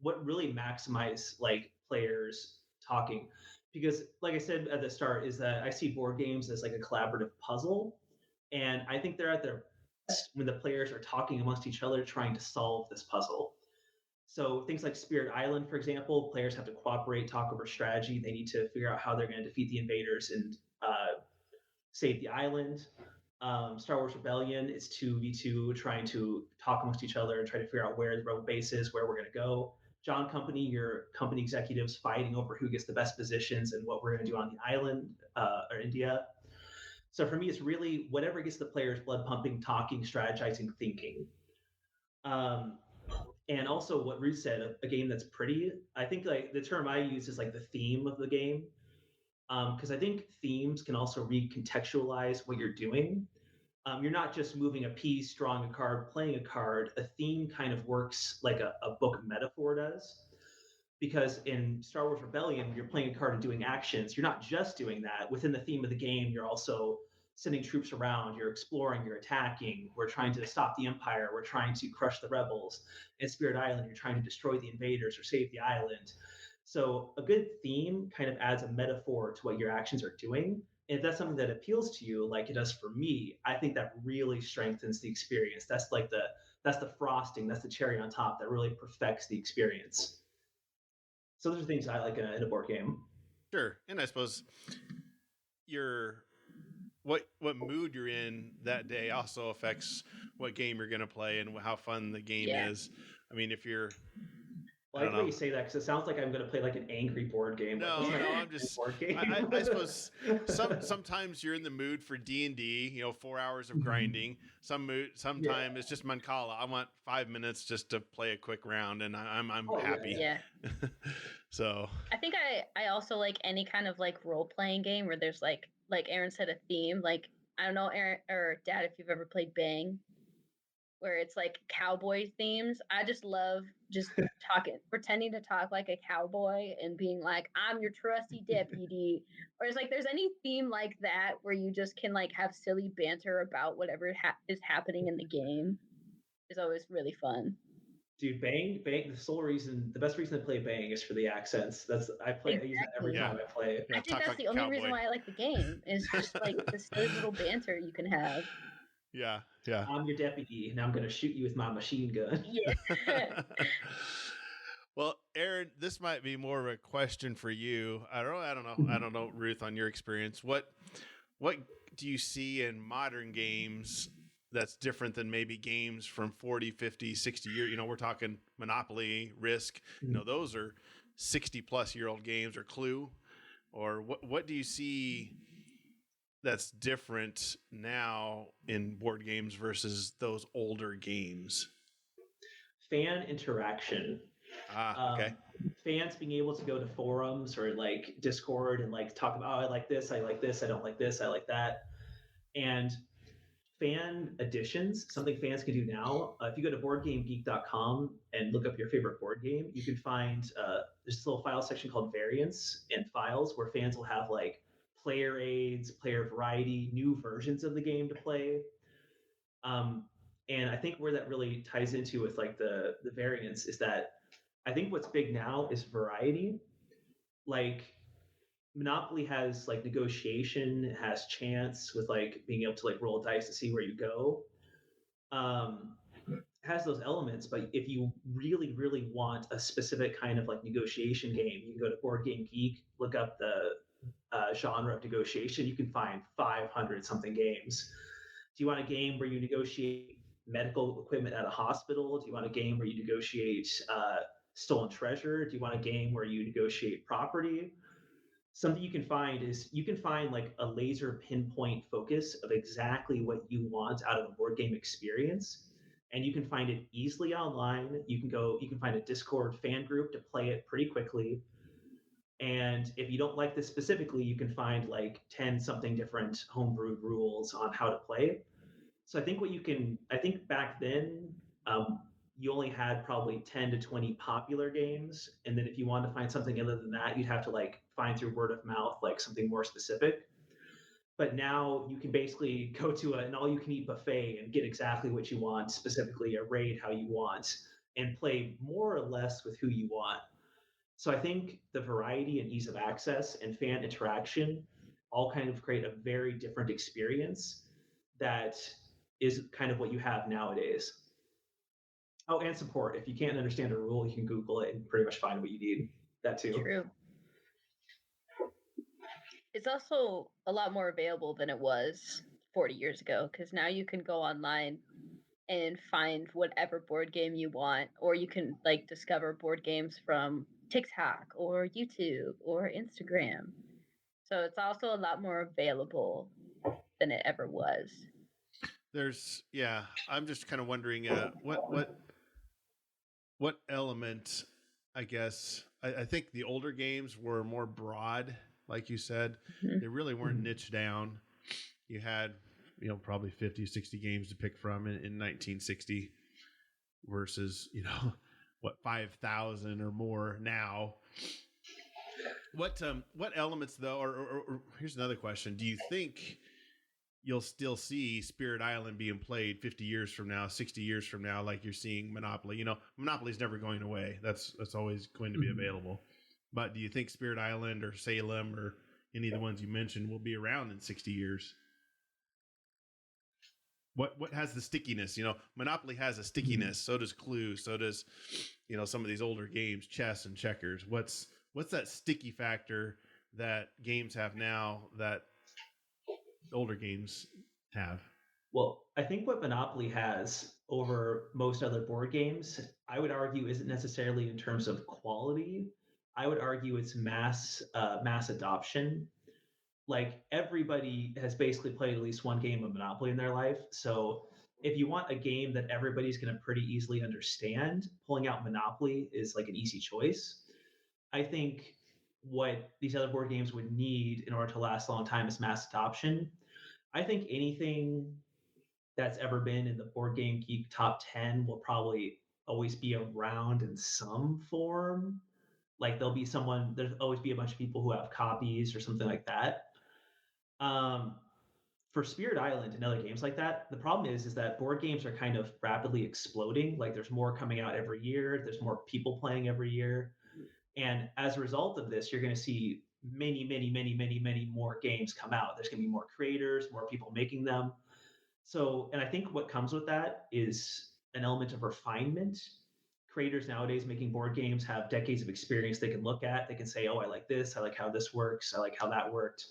What really maximize like players talking, because like I said at the start, is that I see board games as like a collaborative puzzle. And I think they're at their best when the players are talking amongst each other trying to solve this puzzle. So things like Spirit Island, for example, players have to cooperate, talk over strategy. They need to figure out how they're going to defeat the invaders and save the island. Star Wars Rebellion is 2v2, trying to talk amongst each other and try to figure out where the rebel base is, where we're going to go. John Company, your company executives fighting over who gets the best positions and what we're going to do on the island or India. So for me, it's really whatever gets the players blood pumping, talking, strategizing, thinking. And also what Ruth said, a game that's pretty. I think like the term I use is like the theme of the game, because I think themes can also recontextualize what you're doing. You're not just moving a piece, drawing a card, playing a card. A theme kind of works like a book metaphor does. Because in Star Wars Rebellion, you're playing a card and doing actions. You're not just doing that. Within the theme of the game, you're also sending troops around. You're exploring. You're attacking. We're trying to stop the Empire. We're trying to crush the rebels. In Spirit Island, you're trying to destroy the invaders or save the island. So a good theme kind of adds a metaphor to what your actions are doing. And if that's something that appeals to you, like it does for me, I think that really strengthens the experience. That's like that's the frosting. That's the cherry on top that really perfects the experience. So those are things I like in a board game. Sure, and I suppose what mood you're in that day also affects what game you're going to play and how fun the game is. I mean, if you're I like the way you say that, because it sounds like I'm going to play like an angry board game. No, I'm just. Board game. I suppose sometimes you're in the mood for D&D. 4 hours of grinding. Sometimes it's just Mancala. I want 5 minutes just to play a quick round, and I'm happy. Yeah. So I think I also like any kind of like role playing game where there's like Aaron said, a theme. Like I don't know, Aaron or Dad, if you've ever played Bang. where it's like cowboy themes. I just love just pretending to talk like a cowboy and being like, I'm your trusty deputy. Or it's like there's any theme like that where you just can like have silly banter about whatever is happening in the game is always really fun. Dude, Bang, the best reason to play Bang is for the accents. I use it every time I play. Yeah, I think that's the only reason why I like the game is just like the silly little banter you can have. Yeah, yeah. I'm your deputy, and I'm going to shoot you with my machine gun. Yeah. Well, Aaron, this might be more of a question for you. I don't know, Ruth, on your experience. What do you see in modern games that's different than maybe games from 40, 50, 60 years? You know, we're talking Monopoly, Risk. You know, those are 60 plus year old games, or Clue. Or what do you see that's different now in board games versus those older games? Fan interaction. Okay. Fans being able to go to forums or like Discord and like talk about, oh, I like this, I don't like this, I like that. And fan additions, something fans can do now. If you go to boardgamegeek.com and look up your favorite board game, you can find there's this little file section called variants and files where fans will have like player aids, player variety, new versions of the game to play. And I think where that really ties into with like the variants is that I think what's big now is variety. Like Monopoly has like negotiation, has chance with like being able to like roll dice to see where you go. Has those elements, but if you really, really want a specific kind of like negotiation game, you can go to Board Game Geek, look up the genre of negotiation. You can find 500 something games. Do you want a game where you negotiate medical equipment at a hospital? Do you want a game where you negotiate stolen treasure? Do you want a game where you negotiate property? Something you can find is you can find like a laser pinpoint focus of exactly what you want out of a board game experience. And you can find it easily online. You can find a Discord fan group to play it pretty quickly. And if you don't like this specifically, you can find like 10 something different homebrewed rules on how to play. So I think back then, you only had probably 10 to 20 popular games. And then if you wanted to find something other than that, you'd have to like find through word of mouth, like something more specific. But now you can basically go to an all you can eat buffet and get exactly what you want, specifically a raid how you want, and play more or less with who you want. So I think the variety and ease of access and fan interaction all kind of create a very different experience that is kind of what you have nowadays. Oh, and support. If you can't understand a rule, you can Google it and pretty much find what you need. That too. True. It's also a lot more available than it was 40 years ago because now you can go online and find whatever board game you want, or you can like discover board games from TikTok or YouTube or Instagram. So it's also a lot more available than it ever was. I'm just kind of wondering what element, I guess. I think the older games were more broad, like you said. They really weren't niched down. You had, probably 50, 60 games to pick from in 1960 versus, 5,000 or more now. What elements though, or here's another question. Do you think you'll still see Spirit Island being played 50 years from now, 60 years from now, like you're seeing Monopoly? Monopoly's never going away. That's always going to be available. But do you think Spirit Island or Salem or any of the ones you mentioned will be around in 60 years? What has the stickiness? Monopoly has a stickiness. So does Clue. So does, some of these older games, chess and checkers. What's that sticky factor that games have now that older games have? Well, I think what Monopoly has over most other board games, I would argue, isn't necessarily in terms of quality. I would argue it's mass adoption. Like everybody has basically played at least one game of Monopoly in their life. So if you want a game that everybody's going to pretty easily understand, pulling out Monopoly is like an easy choice. I think what these other board games would need in order to last a long time is mass adoption. I think anything that's ever been in the Board Game Geek top 10 will probably always be around in some form. Like there's always be a bunch of people who have copies or something like that. For Spirit Island and other games like that, the problem is that board games are kind of rapidly exploding. Like there's more coming out every year. There's more people playing every year. And as a result of this, you're going to see many, many, many, many, many more games come out. There's going to be more creators, more people making them. So, and I think what comes with that is an element of refinement. Creators nowadays making board games have decades of experience they can look at. They can say, oh, I like this. I like how this works. I like how that worked.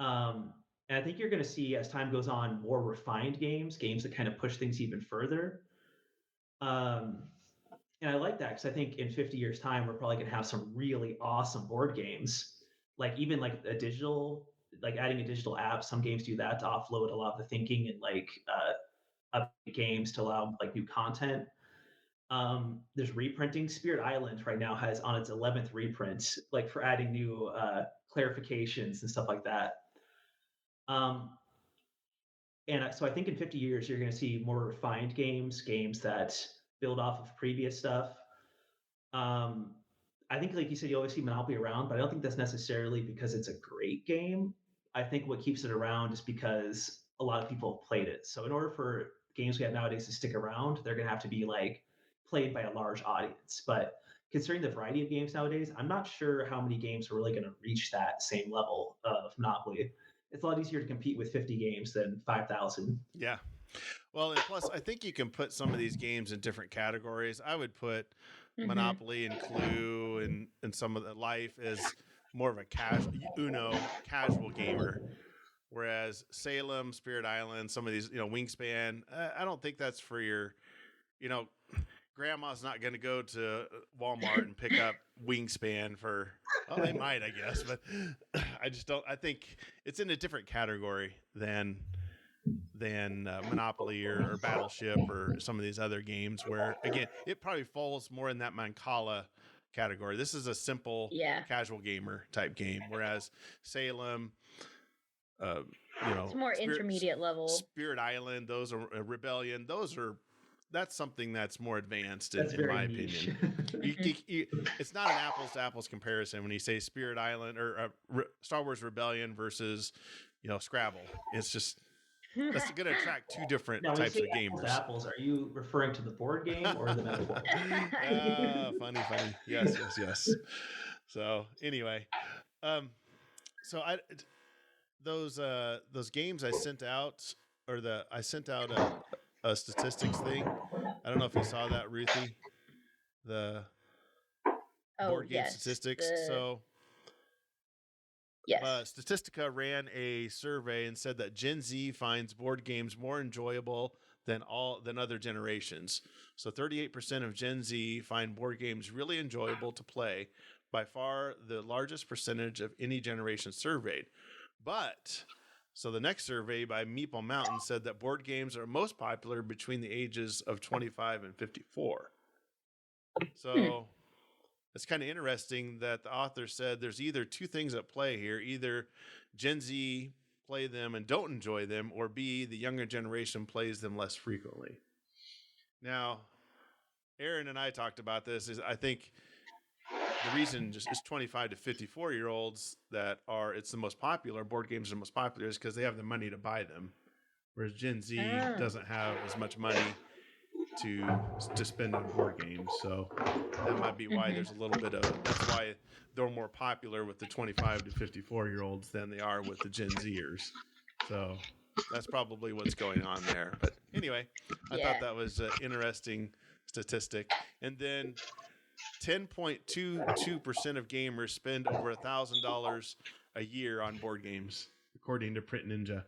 And I think you're going to see, as time goes on, more refined games that kind of push things even further. And I like that because I think in 50 years' time, we're probably going to have some really awesome board games. Like even like adding a digital app. Some games do that to offload a lot of the thinking and update games to allow like new content. There's reprinting. Spirit Island right now has on its 11th reprint, like for adding new clarifications and stuff like that. And so I think in 50 years, you're going to see more refined games that build off of previous stuff. I think, like you said, you always see Monopoly around, but I don't think that's necessarily because it's a great game. I think what keeps it around is because a lot of people have played it. So in order for games we have nowadays to stick around, they're going to have to be like played by a large audience. But considering the variety of games nowadays, I'm not sure how many games are really going to reach that same level of Monopoly. It's a lot easier to compete with 50 games than 5,000. Yeah. Well, and plus, I think you can put some of these games in different categories. I would put Monopoly and Clue and some of the Life as more of a casual gamer. Whereas Salem, Spirit Island, some of these, Wingspan, I don't think that's for your, grandma's not going to go to Walmart and pick up Wingspan for, they might, I guess, but I just don't. I think it's in a different category than Monopoly or Battleship or some of these other games where, again, it probably falls more in that Mancala category. This is a simple casual gamer type game, whereas Salem, it's more intermediate level. Spirit Island, those are Rebellion. That's something that's more advanced in my opinion. It's not an apples to apples comparison when you say Spirit Island or Star Wars Rebellion versus, Scrabble. It's just, that's going to attract two different types of gamers. Apples, are you referring to the board game or the metaphor? Funny. Yes. So anyway, those games I sent out, I sent out a statistics thing. I don't know if you saw that, Ruthie. The board game statistics. Yes. Statistica ran a survey and said that Gen Z finds board games more enjoyable than other generations. So 38% of Gen Z find board games really enjoyable to play, by far the largest percentage of any generation surveyed. So the next survey by Meeple Mountain said that board games are most popular between the ages of 25 and 54. So it's kind of interesting that the author said there's either two things at play here. Either Gen Z play them and don't enjoy them, or B, the younger generation plays them less frequently. Now, Aaron and I talked about this. I think the reason just is 25 to 54-year-olds it's the most popular, board games are the most popular, is because they have the money to buy them. Whereas Gen Z doesn't have as much money to spend on board games. So that might be why there's a little bit of, that's why they're more popular with the 25 to 54-year-olds than they are with the Gen Zers. So that's probably what's going on there. But anyway, I thought that was an interesting statistic. And then 10.22% of gamers spend over $1,000 a year on board games, according to Print Ninja.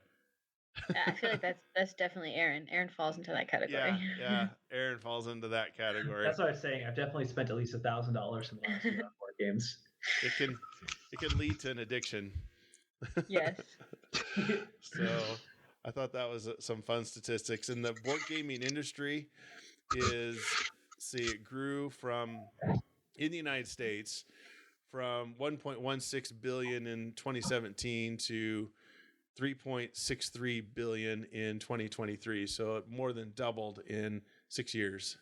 I feel like that's definitely Aaron. Aaron falls into that category. Yeah, Aaron falls into that category. That's what I was saying. I've definitely spent at least $1,000 in the last year on board games. It can lead to an addiction. Yes. So I thought that was some fun statistics. And the board gaming industry it grew in the United States from 1.16 billion in 2017 to $3.63 billion in 2023. So it more than doubled in 6 years.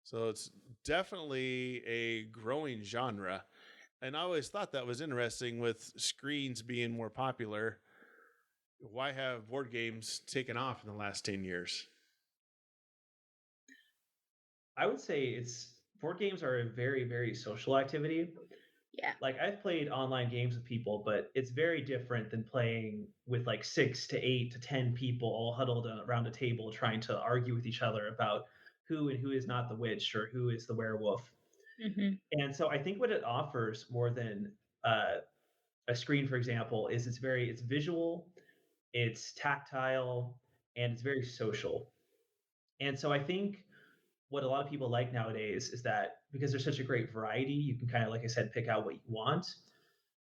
So it's definitely a growing genre. And I always thought that was interesting with screens being more popular. Why have board games taken off in the last 10 years? I would say board games are a very, very social activity. Yeah. Like I've played online games with people, but it's very different than playing with like 6 to 8 to 10 people all huddled around a table trying to argue with each other about who and who is not the witch or who is the werewolf. Mm-hmm. And so I think what it offers more than uh, a screen, for example, is it's visual, it's tactile, and it's very social. And so I think what a lot of people like nowadays is that because there's such a great variety, you can kind of, like I said, pick out what you want.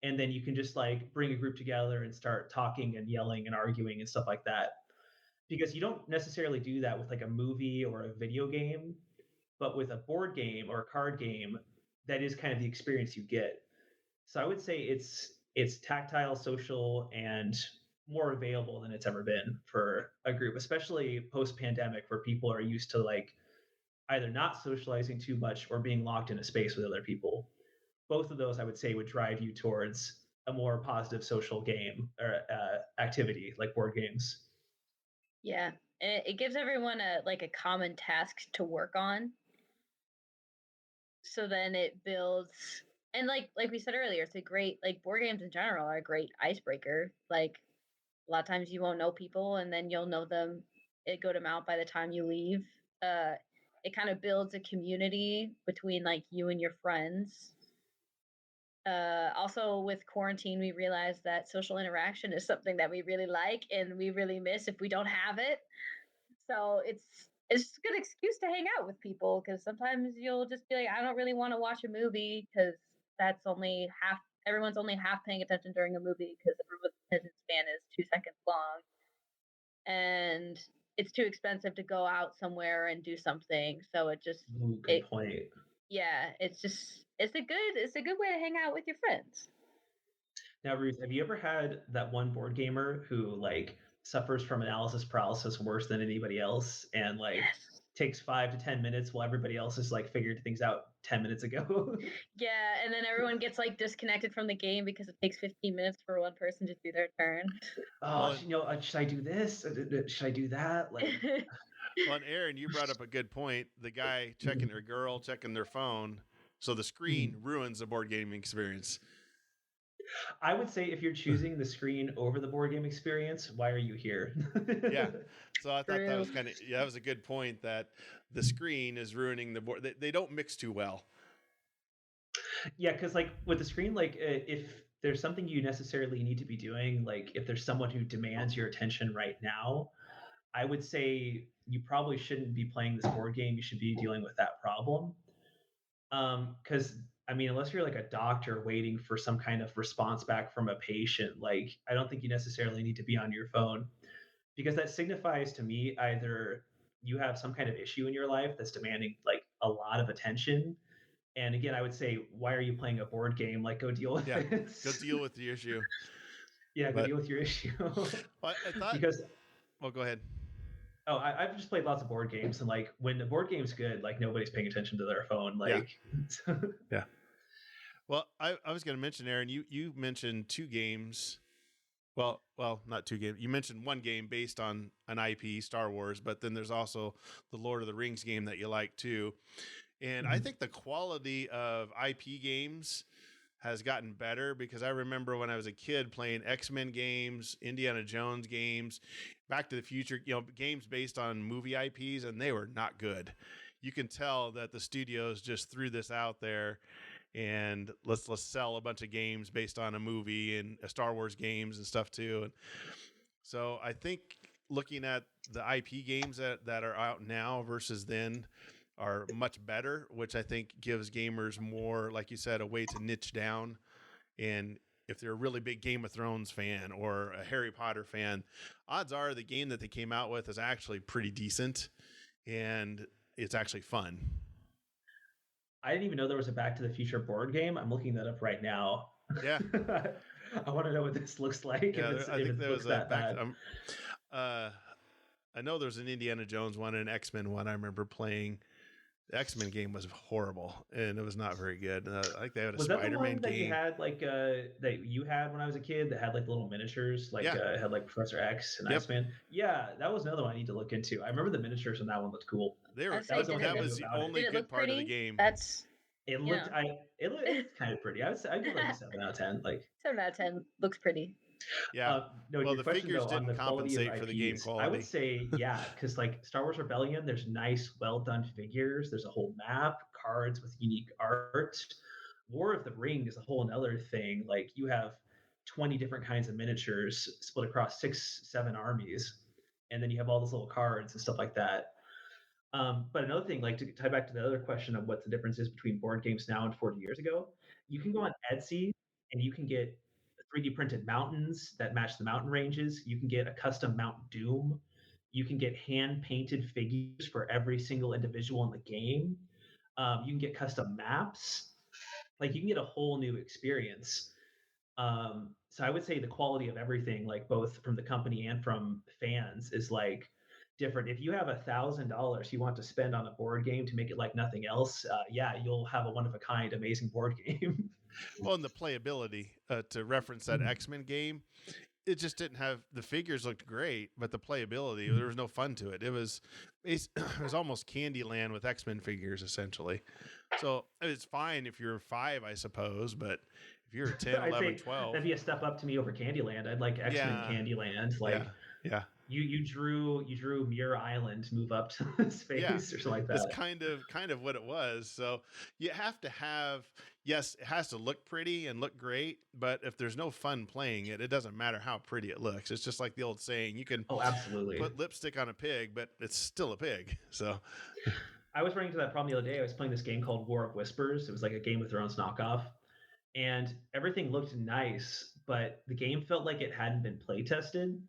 And then you can just like bring a group together and start talking and yelling and arguing and stuff like that. Because you don't necessarily do that with like a movie or a video game, but with a board game or a card game, that is kind of the experience you get. So I would say it's tactile, social, and more available than it's ever been for a group, especially post pandemic, where people are used to like either not socializing too much or being locked in a space with other people. Both of those, I would say, would drive you towards a more positive social game or activity like board games. Yeah. And it gives everyone a common task to work on. So then it builds, and like we said earlier, it's a great, like, board games in general are a great icebreaker. Like, a lot of times you won't know people, and then you'll know them a good amount by the time you leave. It kind of builds a community between like you and your friends. Also, with quarantine, we realized that social interaction is something that we really like and we really miss if we don't have it. So it's a good excuse to hang out with people, because sometimes you'll just be like, I don't really want to watch a movie because that's only half. Everyone's only half paying attention during a movie because everyone's attention span is 2 seconds long, and it's too expensive to go out somewhere and do something. So it just Ooh, good it point. yeah, it's a good way to hang out with your friends. Now, Ruth, have you ever had that one board gamer who like suffers from analysis paralysis worse than anybody else and like Yes. takes 5 to 10 minutes while everybody else has like figured things out 10 minutes ago? Yeah, and then everyone gets like disconnected from the game because it takes 15 minutes for one person to do their turn. Oh, Well, should I do this? Should I do that? Like, well, and Aaron, you brought up a good point. The guy checking or girl checking their phone. So the screen ruins the board gaming experience. I would say if you're choosing the screen over the board game experience, why are you here? Yeah. So I thought that True. was that was a good point, that the screen is ruining the board. They don't mix too well. Yeah, because like with the screen, like if there's something you necessarily need to be doing, like if there's someone who demands your attention right now, I would say you probably shouldn't be playing this board game. You should be dealing with that problem. Because I mean, unless you're like a doctor waiting for some kind of response back from a patient, like I don't think you necessarily need to be on your phone, because that signifies to me either you have some kind of issue in your life that's demanding like a lot of attention. And again, I would say, why are you playing a board game? Like, go deal with Yeah. it. Go deal with the issue. Yeah, go But deal with your issue. I thought. Because Well, go ahead. I've just played lots of board games, and like when the board game's good, like nobody's paying attention to their phone. Yeah. Like, Yeah. Well, I was going to mention, Aaron, you mentioned two games. Well, not two games. You mentioned one game based on an IP, Star Wars, but then there's also the Lord of the Rings game that you like too. And I think the quality of IP games has gotten better, because I remember when I was a kid playing X-Men games, Indiana Jones games, Back to the Future, games based on movie IPs, and they were not good. You can tell that the studios just threw this out there and let's sell a bunch of games based on a movie and Star Wars games and stuff too. And so I think looking at the IP games that are out now versus then are much better, which I think gives gamers more, like you said, a way to niche down. And if they're a really big Game of Thrones fan or a Harry Potter fan, odds are the game that they came out with is actually pretty decent and it's actually fun. I didn't even know there was a Back to the Future board game. I'm looking that up right now. Yeah. I want to know what this looks like. Yeah, If I think it there looks was a that back. bad. I know there's an Indiana Jones one and an X-Men one. I remember playing. The X-Men game was horrible and it was not very good. I think they had a Was that the Spider-Man one that you game. had that you had when I was a kid that had like little miniatures, like Yeah. had like Professor X and Yep. Iceman? Yeah, that was another one I need to look into. I remember the miniatures on that one looked cool. They were, I'd say, That was the did only it that thing I look- was knew the about it. only Did it good look part of the pretty? game. That's It you looked know. it looked kind of pretty. I'd give like a 7 out of 10. Like 7 out of 10 looks pretty. Yeah. no, Well, your the question figures though on didn't the quality of compensate for the game IPs, I would quality. say yeah, because like Star Wars Rebellion, there's nice, well done figures. There's a whole map, cards with unique art. War of the Ring is a whole another thing. Like you have 20 different kinds of miniatures split across 6, 7 armies, and then you have all those little cards and stuff like that. But another thing, like to tie back to the other question of what the difference is between board games now and 40 years ago, you can go on Etsy and you can get 3D printed mountains that match the mountain ranges. You can get a custom Mount Doom. You can get hand painted figures for every single individual in the game. You can get custom maps. Like you can get a whole new experience. So I would say the quality of everything, like both from the company and from fans, is like different. If you have $1,000 you want to spend on a board game to make it like nothing else, yeah, you'll have a one of a kind, amazing board game. Well, and the playability, to reference that X-Men game, it just didn't have, the figures looked great, but the playability, there was no fun to it. It was almost Candyland with X-Men figures essentially. So it's fine if you're 5, I suppose, but if you're 10, I'd 11, say 12, that'd be a step up to me over Candyland. I'd like X-Men Yeah. Candyland. Like yeah. you drew Muir Island move up to space Yeah. or something like That's that. kind of what it was. So you have to have, yes, it has to look pretty and look great, but if there's no fun playing it, it doesn't matter how pretty it looks. It's just like the old saying, you can Oh, absolutely. put lipstick on a pig, but it's still a pig. So I was running into that problem the other day. I was playing this game called War of Whispers. It was like a Game of Thrones knockoff, and everything looked nice, but the game felt like it hadn't been play tested.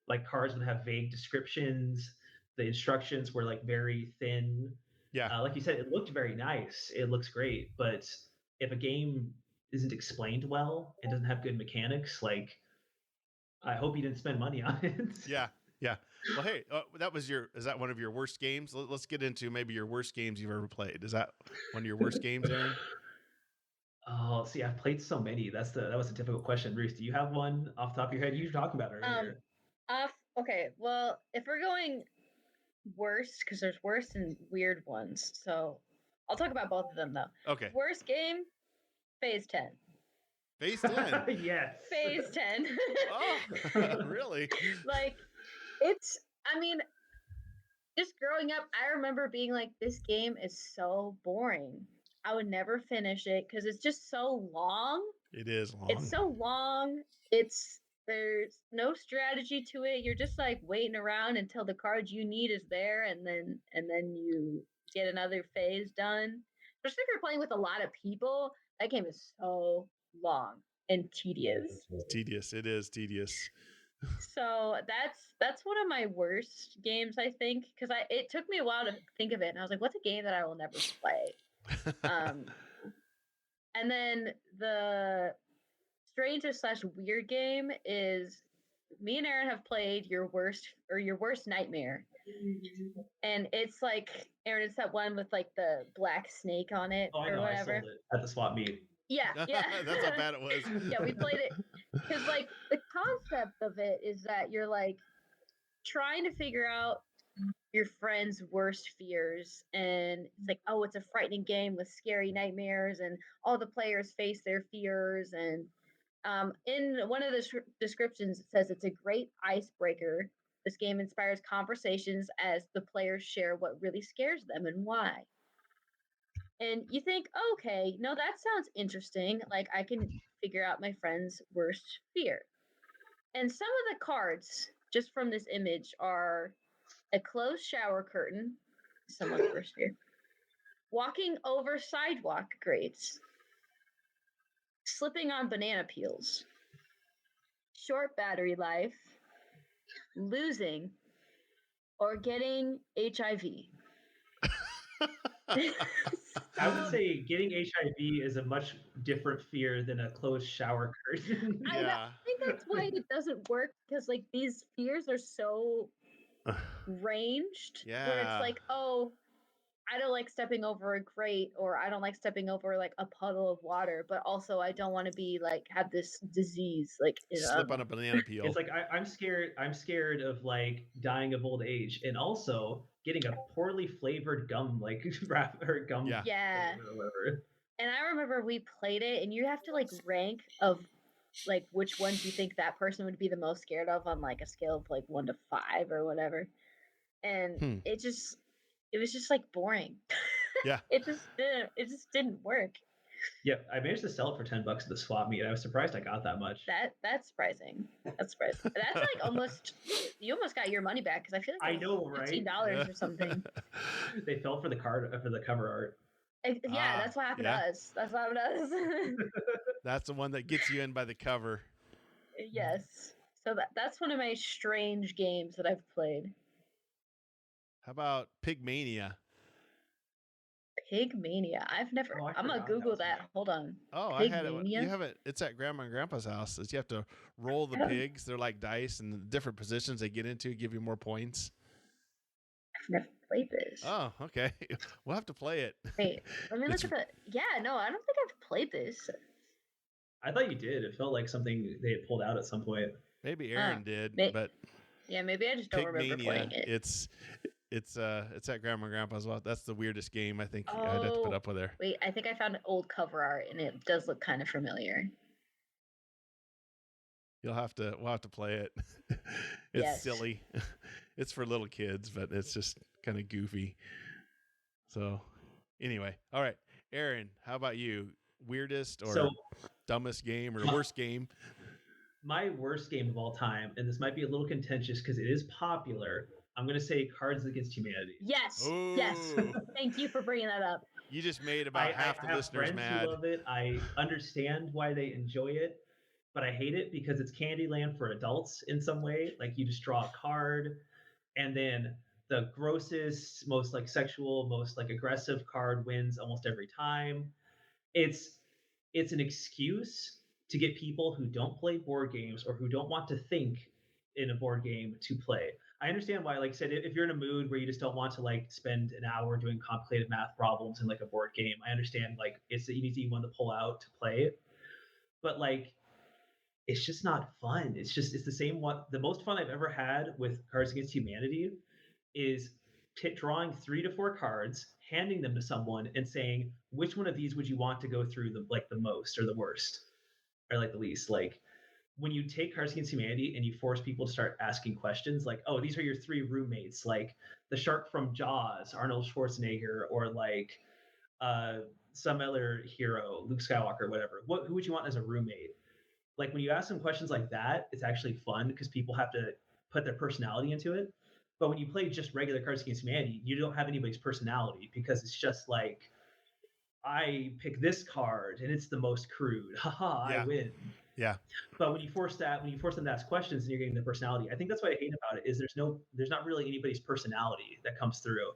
Like cards would have vague descriptions. The instructions were like very thin. yeah. Like you said, it looked very nice. It looks great, but if a game isn't explained well, it doesn't have good mechanics. Like, I hope you didn't spend money on it. Yeah. Yeah. Well, hey, is that one of your worst games? Let's get into maybe your worst games you've ever played. Is that one of your worst games, Aaron? Oh, see, I've played so many. That was a difficult question. Ruth, do you have one off the top of your head? You were talking about it earlier. Okay, well, if we're going worst, because there's worst and weird ones, so I'll talk about both of them though. Okay. Worst game, Phase 10. Phase 10. Yes. Phase 10. Oh, really? Like, I mean, just growing up, I remember being like, this game is so boring. I would never finish it because it's just so long. It is long. It's so long. There's no strategy to it. You're just like waiting around until the card you need is there, and then you get another phase done. Especially if you're playing with a lot of people, that game is so long and tedious. Tedious. It is tedious. So that's one of my worst games, I think, because it took me a while to think of it, and I was like, what's a game that I will never play? And then the strangest / weird game is me and Aaron have played your worst nightmare, and it's like, Aaron, it's that one with like the black snake on it Oh, I or know. whatever. I sold it at the swap meet. Yeah. That's how bad it was. Yeah, we played it because like the concept of it is that you're like trying to figure out your friend's worst fears, and it's like, oh, it's a frightening game with scary nightmares, and all the players face their fears. And in one of the descriptions, it says it's a great icebreaker. This game inspires conversations as the players share what really scares them and why. And you think, okay, no, that sounds interesting. Like, I can figure out my friend's worst fear. And some of the cards, just from this image, are a closed shower curtain, someone's worst fear, walking over sidewalk grates, slipping on banana peels, short battery life, losing, or getting HIV. I would say getting HIV is a much different fear than a closed shower curtain. I Yeah. think that's why it doesn't work, because like these fears are so ranged, where it's Yeah. like, oh, I don't like stepping over a grate, or I don't like stepping over like a puddle of water, but also I don't want to be like have this disease, like Slip on a banana peel. It's like I'm scared. I'm scared of like dying of old age, and also getting a poorly flavored gum like wrap or gum. Yeah. Yeah. Or whatever. And I remember we played it, and you have to like rank of like which ones you think that person would be the most scared of on like a scale of like 1 to 5 or whatever. And it was just like boring. Yeah. It just didn't work. Yep, I managed to sell it for $10 at the swap meet. I was surprised I got that much. That's surprising. That's surprising. That's like almost, you almost got your money back, because I feel like I know, right? $15 or something. They fell for the cover art. Yeah, that's what happened to us. That's what happened to us. That's the one that gets you in by the cover. Yes. So that's one of my strange games that I've played. How about Pigmania? Pigmania. I've never. Oh, I I'm gonna forgot that Google was that. one. Hold on. Oh, I had it. You have it. It's at Grandma and Grandpa's house. You have to roll the pigs. They're like dice, and the different positions they get into give you more points. I've never played this. Oh, okay. We'll have to play it. Wait, let me look at the. Yeah, no, I don't think I've played this. I thought you did. It felt like something they had pulled out at some point. Maybe Aaron did, but yeah, maybe I just don't remember playing it. It's at Grandma and Grandpa's house. That's the weirdest game I think I'd have to put up with there. Wait, I think I found an old cover art, and it does look kind of familiar. We'll have to play it. It's silly. It's for little kids, but it's just kind of goofy. So anyway, all right. Aaron, how about you? Weirdest or dumbest game or worst game? My worst game of all time, and this might be a little contentious because it is popular. I'm going to say Cards Against Humanity. Yes. Ooh. Yes. Thank you for bringing that up. You just made about half the listeners mad. I love it. I understand why they enjoy it, but I hate it because it's Candyland for adults in some way. Like you just draw a card, and then the grossest, most like sexual, most like aggressive card wins almost every time. It's an excuse to get people who don't play board games or who don't want to think in a board game to play. I understand why, like I said, if you're in a mood where you just don't want to like spend an hour doing complicated math problems in like a board game, I understand like it's the easy one to pull out to play. But like, it's just not fun. It's the same one. The most fun I've ever had with Cards Against Humanity is drawing 3 to 4 cards, handing them to someone, and saying, which one of these would you want to go through the most or the worst or like the least? Like when you take Cards Against Humanity and you force people to start asking questions like, oh, these are your 3 roommates, like the shark from Jaws, Arnold Schwarzenegger, or like some other hero, Luke Skywalker, whatever. Who would you want as a roommate? Like when you ask them questions like that, it's actually fun because people have to put their personality into it. But when you play just regular Cards Against Humanity, you don't have anybody's personality because it's just like, I pick this card and it's the most crude. Haha, I win. Yeah. But when you force them to ask questions and you're getting their personality, I think that's what I hate about it is there's not really anybody's personality that comes through.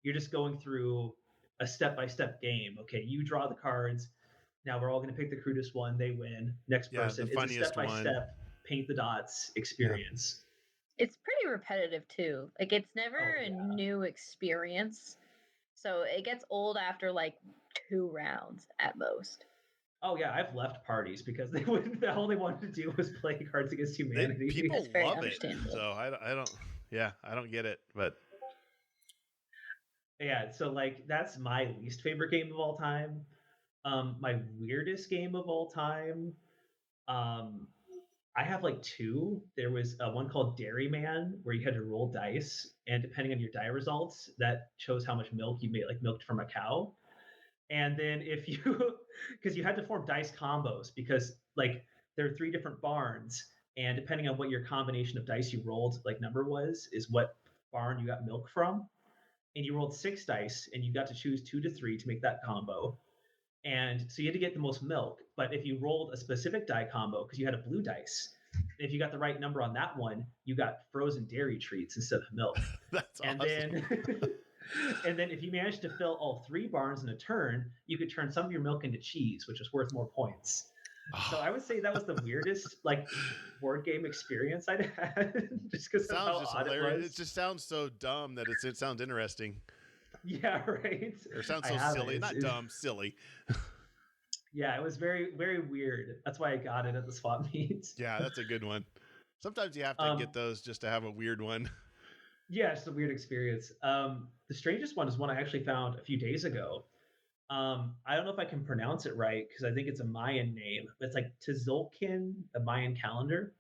You're just going through a step-by-step game. Okay, you draw the cards. Now we're all going to pick the crudest one. They win. Next person. It's a step-by-step, paint the dots experience. It's pretty repetitive too. Like it's never a new experience. So it gets old after like 2 rounds at most. Oh yeah, I've left parties because all they wanted to do was play Cards Against Humanity. People love it. So I don't get it, but yeah, so like that's my least favorite game of all time. My weirdest game of all time. I have like 2. There was one called Dairyman where you had to roll dice, and depending on your die results, that shows how much milk you made, like milked from a cow. And then if you, because you had to form dice combos because like there are 3 different barns, and depending on what your combination of dice you rolled, like number was, is what barn you got milk from. And you rolled 6 dice, and you got to choose 2 to 3 to make that combo. And so you had to get the most milk. But if you rolled a specific die combo, because you had a blue dice, if you got the right number on that one, you got frozen dairy treats instead of milk. That's and awesome. then And then if you managed to fill all 3 barns in a turn, you could turn some of your milk into cheese, which was worth more points. So I would say that was the weirdest like board game experience I'd had, just because of Sounds how just odd it hilarious. was. It just sounds so dumb that it sounds interesting. Yeah, right. Or sounds I so have silly. it. Not dumb, silly. Yeah, it was very, very weird. That's why I got it at the swap meet. Yeah, that's a good one. Sometimes you have to Um, get those just to have a weird one. yeah, it's a weird experience. The strangest one is one I actually found a few days ago. I don't know if I can pronounce it right because I think it's a Mayan name. It's like Tzolk'in, the Mayan calendar,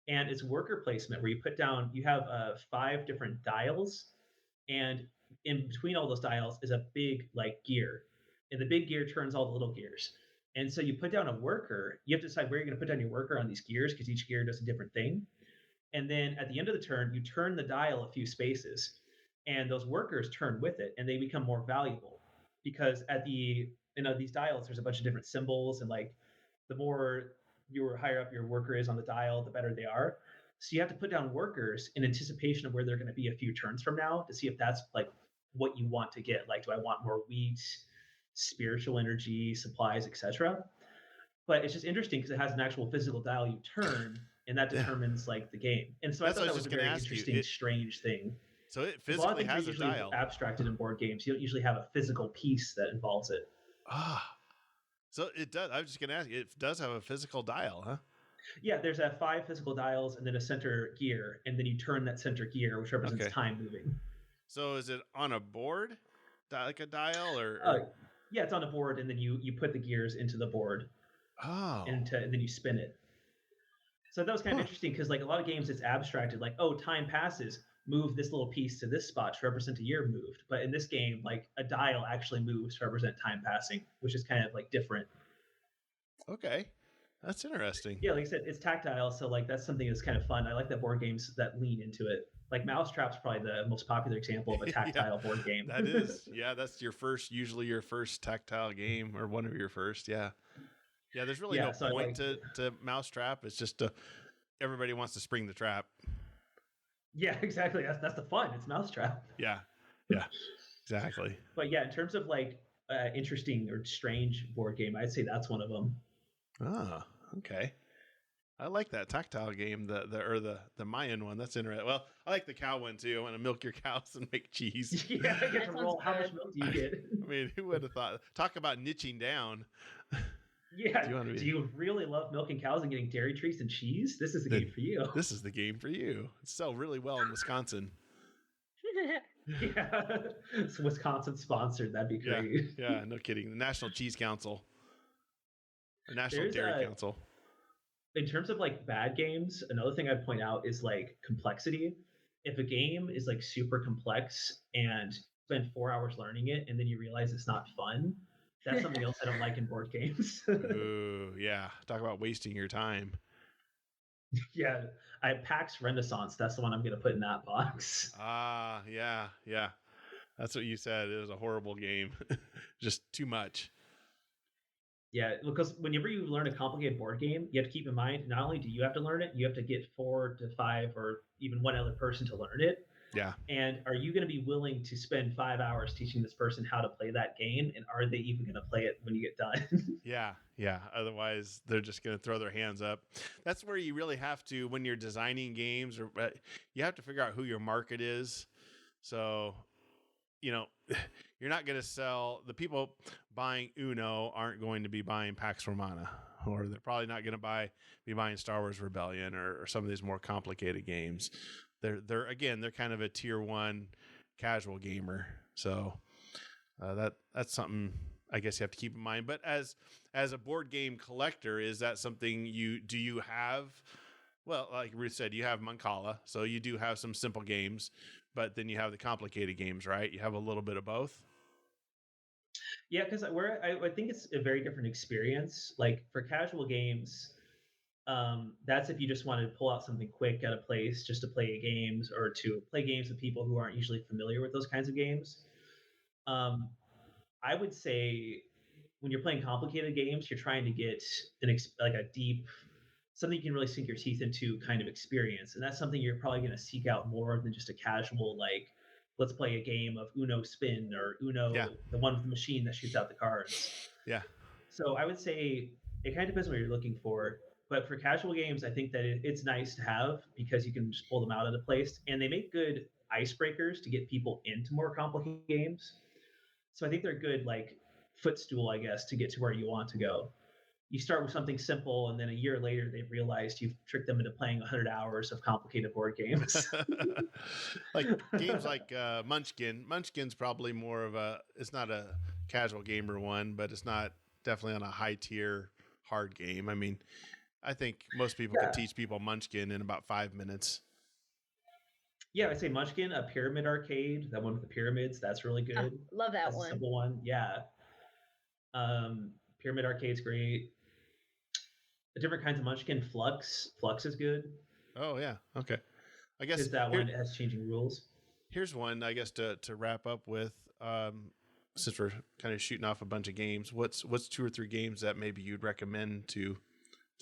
and it's worker placement where you put down. You have 5 different dials, and in between all those dials is a big like gear, and the big gear turns all the little gears. And so you put down a worker. You have to decide where you're going to put down your worker on these gears because each gear does a different thing. And then at the end of the turn, you turn the dial a few spaces, and those workers turn with it, and they become more valuable because at the these dials, there's a bunch of different symbols, and like the more your higher up your worker is on the dial, the better they are. So you have to put down workers in anticipation of where they're going to be a few turns from now to see if that's like what you want to get. Like, do I want more wheat, spiritual energy, supplies, etc.? But it's just interesting because it has an actual physical dial you turn, and that Yeah. determines like the game. And so I That's thought what I that was was a just gonna very ask you. interesting, strange thing. So it 'Cause a lot of physically things are has a usually dial. abstracted in board games. You don't usually have a physical piece that involves it. Ah. So it does. I was just gonna ask you, it does have a physical dial, huh? Yeah, there's 5 physical dials and then a center gear, and then you turn that center gear, which represents Okay. time moving. So is it on a board? Like a dial or Yeah, it's on a board, and then you put the gears into the board, oh. and then you spin it. So that was kind of interesting because like a lot of games, it's abstracted, like, oh, time passes, move this little piece to this spot to represent a year moved. But in this game, like a dial actually moves to represent time passing, which is kind of like different. Okay. That's interesting. Yeah, like I said, it's tactile, so like that's something that's kind of fun. I like that board games that lean into it. Like Mousetrap's probably the most popular example of a tactile board game. That is. Yeah, that's usually your first tactile game or one of your first. Yeah. Yeah, there's really no so point to Mousetrap. It's just everybody wants to spring the trap. Yeah, exactly. That's the fun. It's Mousetrap. Yeah. Exactly. But yeah, in terms of like interesting or strange board game, I'd say that's one of them. Ah, okay. I like that tactile game, the Mayan one. That's interesting. Well, I like the cow one too. I want to milk your cows and make cheese. Yeah, I get to That roll. sounds How much good. milk do you get? I mean, who would have thought? Talk about niching down. Yeah. Do Do you you really love milking cows and getting dairy treats and cheese? This is the game for you. This is the game for you. It's sell really well in Wisconsin. Yeah. It's Wisconsin sponsored. That'd be Yeah, great. yeah, no kidding. The National Cheese Council, or National There's Dairy a- Council. In terms of like bad games, another thing I'd point out is like complexity. If a game is like super complex and spend 4 hours learning it and then you realize it's not fun, that's something else I don't like in board games. Ooh, yeah. Talk about wasting your time. Yeah, I PAX Renaissance. That's the one I'm going to put in that box. Ah, yeah. That's what you said. It was a horrible game. Just too much. Yeah, because whenever you learn a complicated board game, you have to keep in mind not only do you have to learn it, you have to get 4 to 5 or even one other person to learn it. Yeah. And are you going to be willing to spend 5 hours teaching this person how to play that game? And are they even going to play it when you get done? Yeah. Otherwise, they're just going to throw their hands up. That's where you really have to, when you're designing games, or you have to figure out who your market is. So, you're not going to sell, the people buying Uno aren't going to be buying Pax Romana, or they're probably not going to be buying Star Wars Rebellion or some of these more complicated games. They're kind of a tier 1 casual gamer. So that's something I guess you have to keep in mind. But as a board game collector, is that something do you have? Well, like Ruth said, you have Mancala, so you do have some simple games, but then you have the complicated games, right? You have a little bit of both. Yeah, because I think it's a very different experience. Like for casual games, that's if you just want to pull out something quick at a place just to play games or to play games with people who aren't usually familiar with those kinds of games. I would say when you're playing complicated games, you're trying to get like a deep, something you can really sink your teeth into kind of experience, and that's something you're probably going to seek out more than just a casual like let's play a game of Uno Spin or Yeah. Uno, the one with the machine that shoots out the cards. Yeah. So I would say it kind of depends on what you're looking for. But for casual games, I think that it's nice to have because you can just pull them out of the place, and they make good icebreakers to get people into more complicated games. So I think they're good, like footstool, I guess, to get to where you want to go. You start with something simple, and then a year later, they've realized you've tricked them into playing 100 hours of complicated board games. Like games like Munchkin. Munchkin's probably more of a. It's not a casual gamer one, but it's not definitely on a high tier hard game. I mean, I think most people Yeah. can teach people Munchkin in about 5 minutes. Yeah, I'd say Munchkin, a Pyramid Arcade, that one with the pyramids, that's really good. Love that That's a one. simple one. Yeah. Pyramid Arcade's great. The different kinds of Munchkin. Flux is good Oh yeah. Okay. I guess because that one has changing rules. here's one. I guess to wrap up with, since we're kind of shooting off a bunch of games, what's 2 or 3 games that maybe you'd recommend to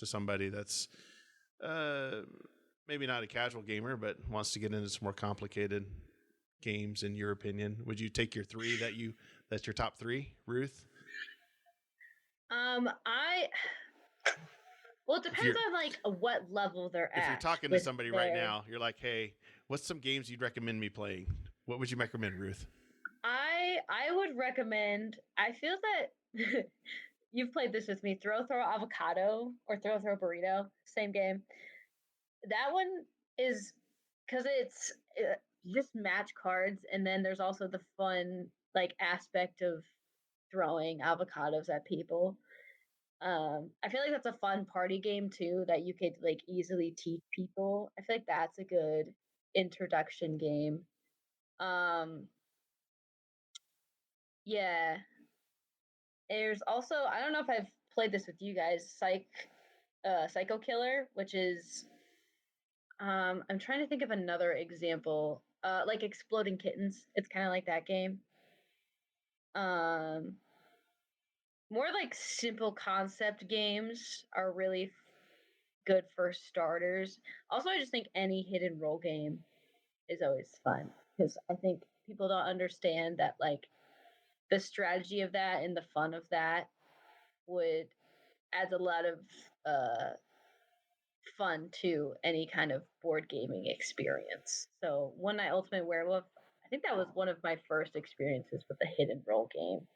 somebody that's maybe not a casual gamer but wants to get into some more complicated games? In your opinion, would you take your 3 that's your top 3, Ruth? Well, it depends on like what level they're at. If you're talking to somebody right now, you're like, hey, what's some games you'd recommend me playing? What would you recommend, Ruth? I would recommend. I feel that you've played this with me. Throw Avocado or Throw Burrito, same game. That one is because you just match cards, and then there's also the fun like aspect of throwing avocados at people. I feel like that's a fun party game too that you could like easily teach people. I feel like that's a good introduction game. Yeah. There's also, I don't know if I've played this with you guys, Psycho Killer, which is I'm trying to think of another example. Like Exploding Kittens. It's kind of like that game. More like simple concept games are really good for starters. Also, I just think any hidden role game is always fun because I think people don't understand that like the strategy of that and the fun of that would adds a lot of fun to any kind of board gaming experience. So One Night Ultimate Werewolf, I think that was one of my first experiences with a hidden role game.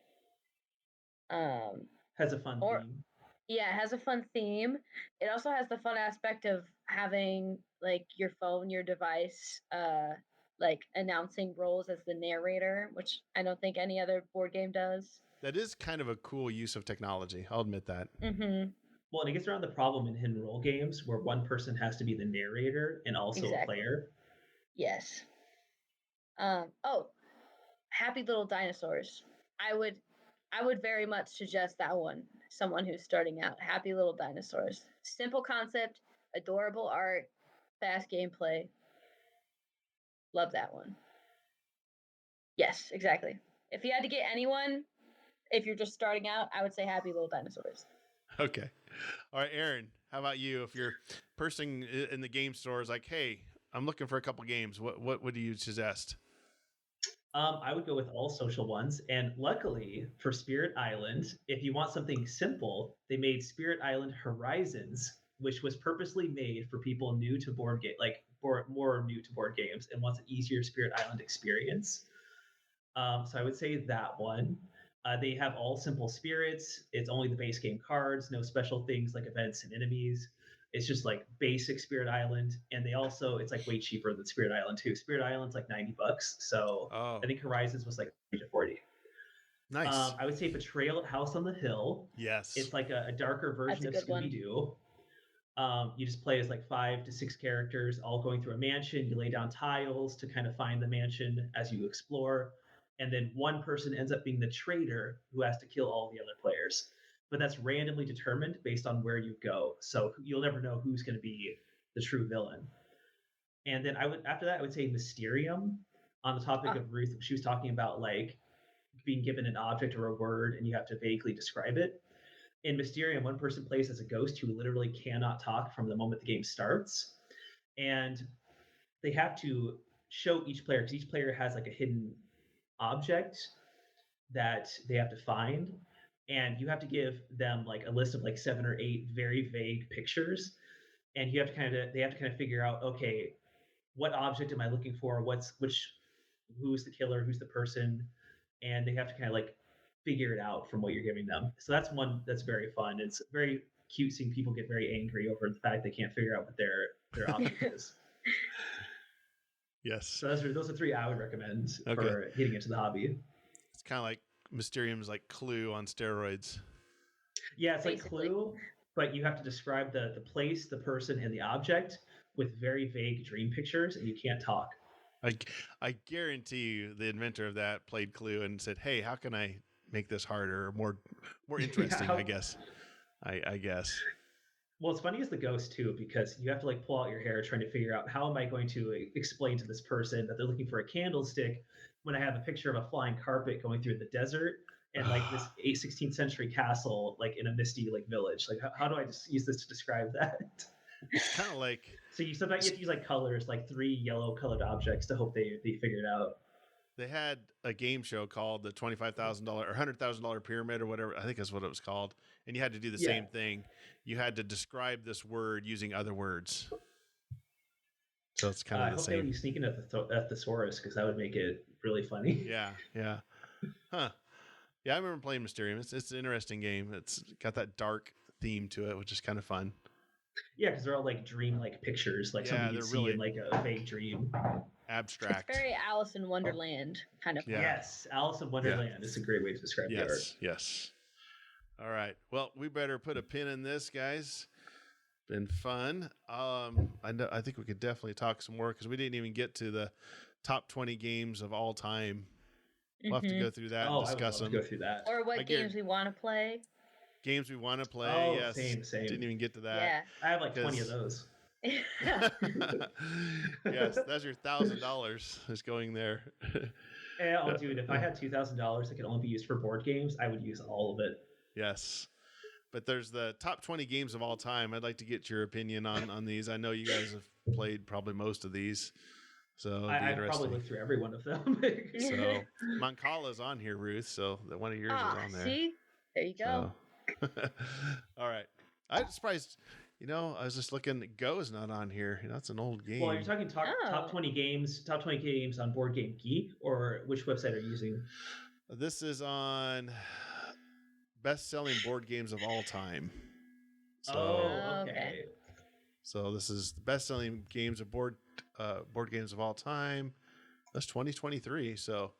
Has a fun theme. Yeah, it has a fun theme. It also has the fun aspect of having like your phone, your device, like announcing roles as the narrator, which I don't think any other board game does. That is kind of a cool use of technology. I'll admit that. Mm-hmm. Well, and it gets around the problem in hidden role games where one person has to be the narrator and also a player. Yes. Happy Little Dinosaurs. I would very much suggest that one. Someone who's starting out. Happy Little Dinosaurs. Simple concept, adorable art, fast gameplay. Love that one. Yes, exactly. If you had to get anyone, if you're just starting out, I would say Happy Little Dinosaurs. Okay. All right, Aaron, how about you? If you're person in the game store is like, hey, I'm looking for a couple games, what do you suggest? I would go with all social ones. And luckily for Spirit Island, if you want something simple, they made Spirit Island Horizons, which was purposely made for people new to board game, more new to board games, and wants an easier Spirit Island experience. So I would say that one. They have all simple spirits. It's only the base game cards, no special things like events and enemies. It's just like basic Spirit Island, and it's like way cheaper than Spirit Island too. Spirit Island's like $90, so I think Horizons was like 30 to 40. Nice. I would say Betrayal at House on the Hill. Yes, it's like a darker version of Scooby Doo. You just play as like 5 to 6 characters, all going through a mansion. You lay down tiles to kind of find the mansion as you explore, and then one person ends up being the traitor who has to kill all the other players. But that's randomly determined based on where you go. So you'll never know who's going to be the true villain. And then after that, I would say Mysterium, on the topic of Ruth. She was talking about like being given an object or a word and you have to vaguely describe it. In Mysterium, one person plays as a ghost who literally cannot talk from the moment the game starts. And they have to show each player, because each player has like a hidden object that they have to find, and you have to give them like a list of like 7 or 8 very vague pictures, and they have to kind of figure out, okay, what object am I looking for? Who's the killer? Who's the person? And they have to kind of like figure it out from what you're giving them. So that's one that's very fun. It's very cute seeing people get very angry over the fact they can't figure out what their object is. Yes. So those are 3 I would recommend for getting into the hobby. It's kind of like Mysterium's like Clue on steroids. Yeah, it's Basically. like Clue, but you have to describe the place, the person, and the object with very vague dream pictures, and you can't talk. I guarantee you the inventor of that played Clue and said, hey, how can I make this harder or more interesting? I guess. Well, it's funny as the ghost too, because you have to like pull out your hair trying to figure out, how am I going to explain to this person that they're looking for a candlestick when I have a picture of a flying carpet going through the desert and like this 16th century castle like in a misty like village. Like how do I just use this to describe that? It's kind of like, so sometimes you have to use like colors, like 3 yellow colored objects to hope they figure it out. they had a game show called the $25,000 or $100,000 pyramid or whatever. I think that's what it was called. And you had to do the same thing. You had to describe this word using other words. So it's kind of the I hope same. they would be sneaking at the thesaurus, because that would make it really funny. Yeah. Huh. Yeah, I remember playing Mysterium. It's an interesting game. It's got that dark theme to it, which is kind of fun. Yeah, because they're all like dream-like pictures, like something you see really in like a vague dream. Abstract. It's very Alice in Wonderland kind of. Yeah. Yes, Alice in Wonderland is a great way to describe the art. Yes. All right. Well, we better put a pin in this, guys. Been fun. I think we could definitely talk some more, because we didn't even get to the top 20 games of all time. We'll have to go through that and discuss them. Go through that. Or what games we want to play. Games we want to play. Oh, yes. same. Didn't even get to that. Yeah. I have like 20 of those. Yes, that's your $1,000 is going there. Oh, dude, if I had $2,000 that could only be used for board games, I would use all of it. Yes. But there's the top 20 games of all time. I'd like to get your opinion on these. I know you guys have played probably most of these. So I'd probably look through every one of them. So Mancala's on here, Ruth. So that one of yours is on there. See? There you go. So. All right. I'm surprised. I was just looking. Go is not on here. That's an old game. Well, you're talking top 20 games on Board Game Geek, or which website are you using? This is on best-selling board games of all time. So, okay. So this is the best-selling games of board games of all time. That's 2023. So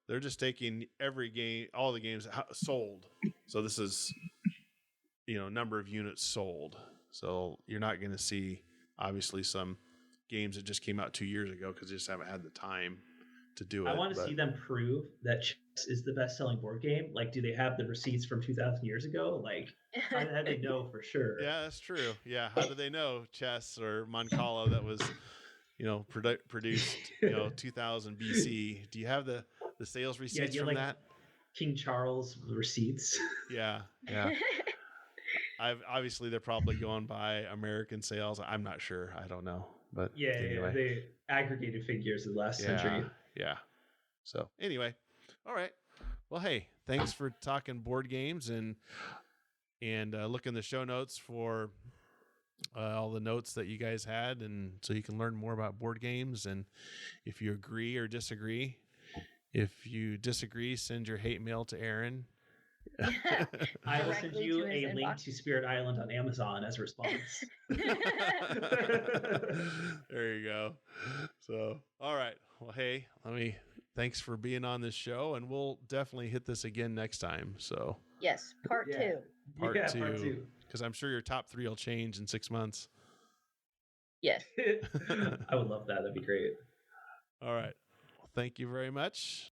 they're just taking every game, all the games sold. So this is, number of units sold. So you're not going to see, obviously, some games that just came out 2 years ago because they just haven't had the time to do it. I want to see them prove that chess is the best-selling board game. Like, do they have the receipts from 2,000 years ago? Like, how do they know for sure? Yeah, that's true. Yeah, how do they know chess or Mancala that was, produced, 2000 BC? Do you have the sales receipts from that? King Charles receipts. Yeah. Obviously they're probably going by American sales. I'm not sure. I don't know. But anyway. They aggregated figures of the last century. Yeah. So anyway, all right. Well, hey, thanks for talking board games and look in the show notes for all the notes that you guys had, and so you can learn more about board games. And if you agree or disagree, if you disagree, send your hate mail to Aaron. I will send you a link to Spirit Island on Amazon as a response. There you go. So, all right. Well, hey, thanks for being on this show, and we'll definitely hit this again next time. So, yes, part 2. Part two. Because I'm sure your top 3 will change in 6 months. Yes. I would love that. That'd be great. All right. Well, thank you very much.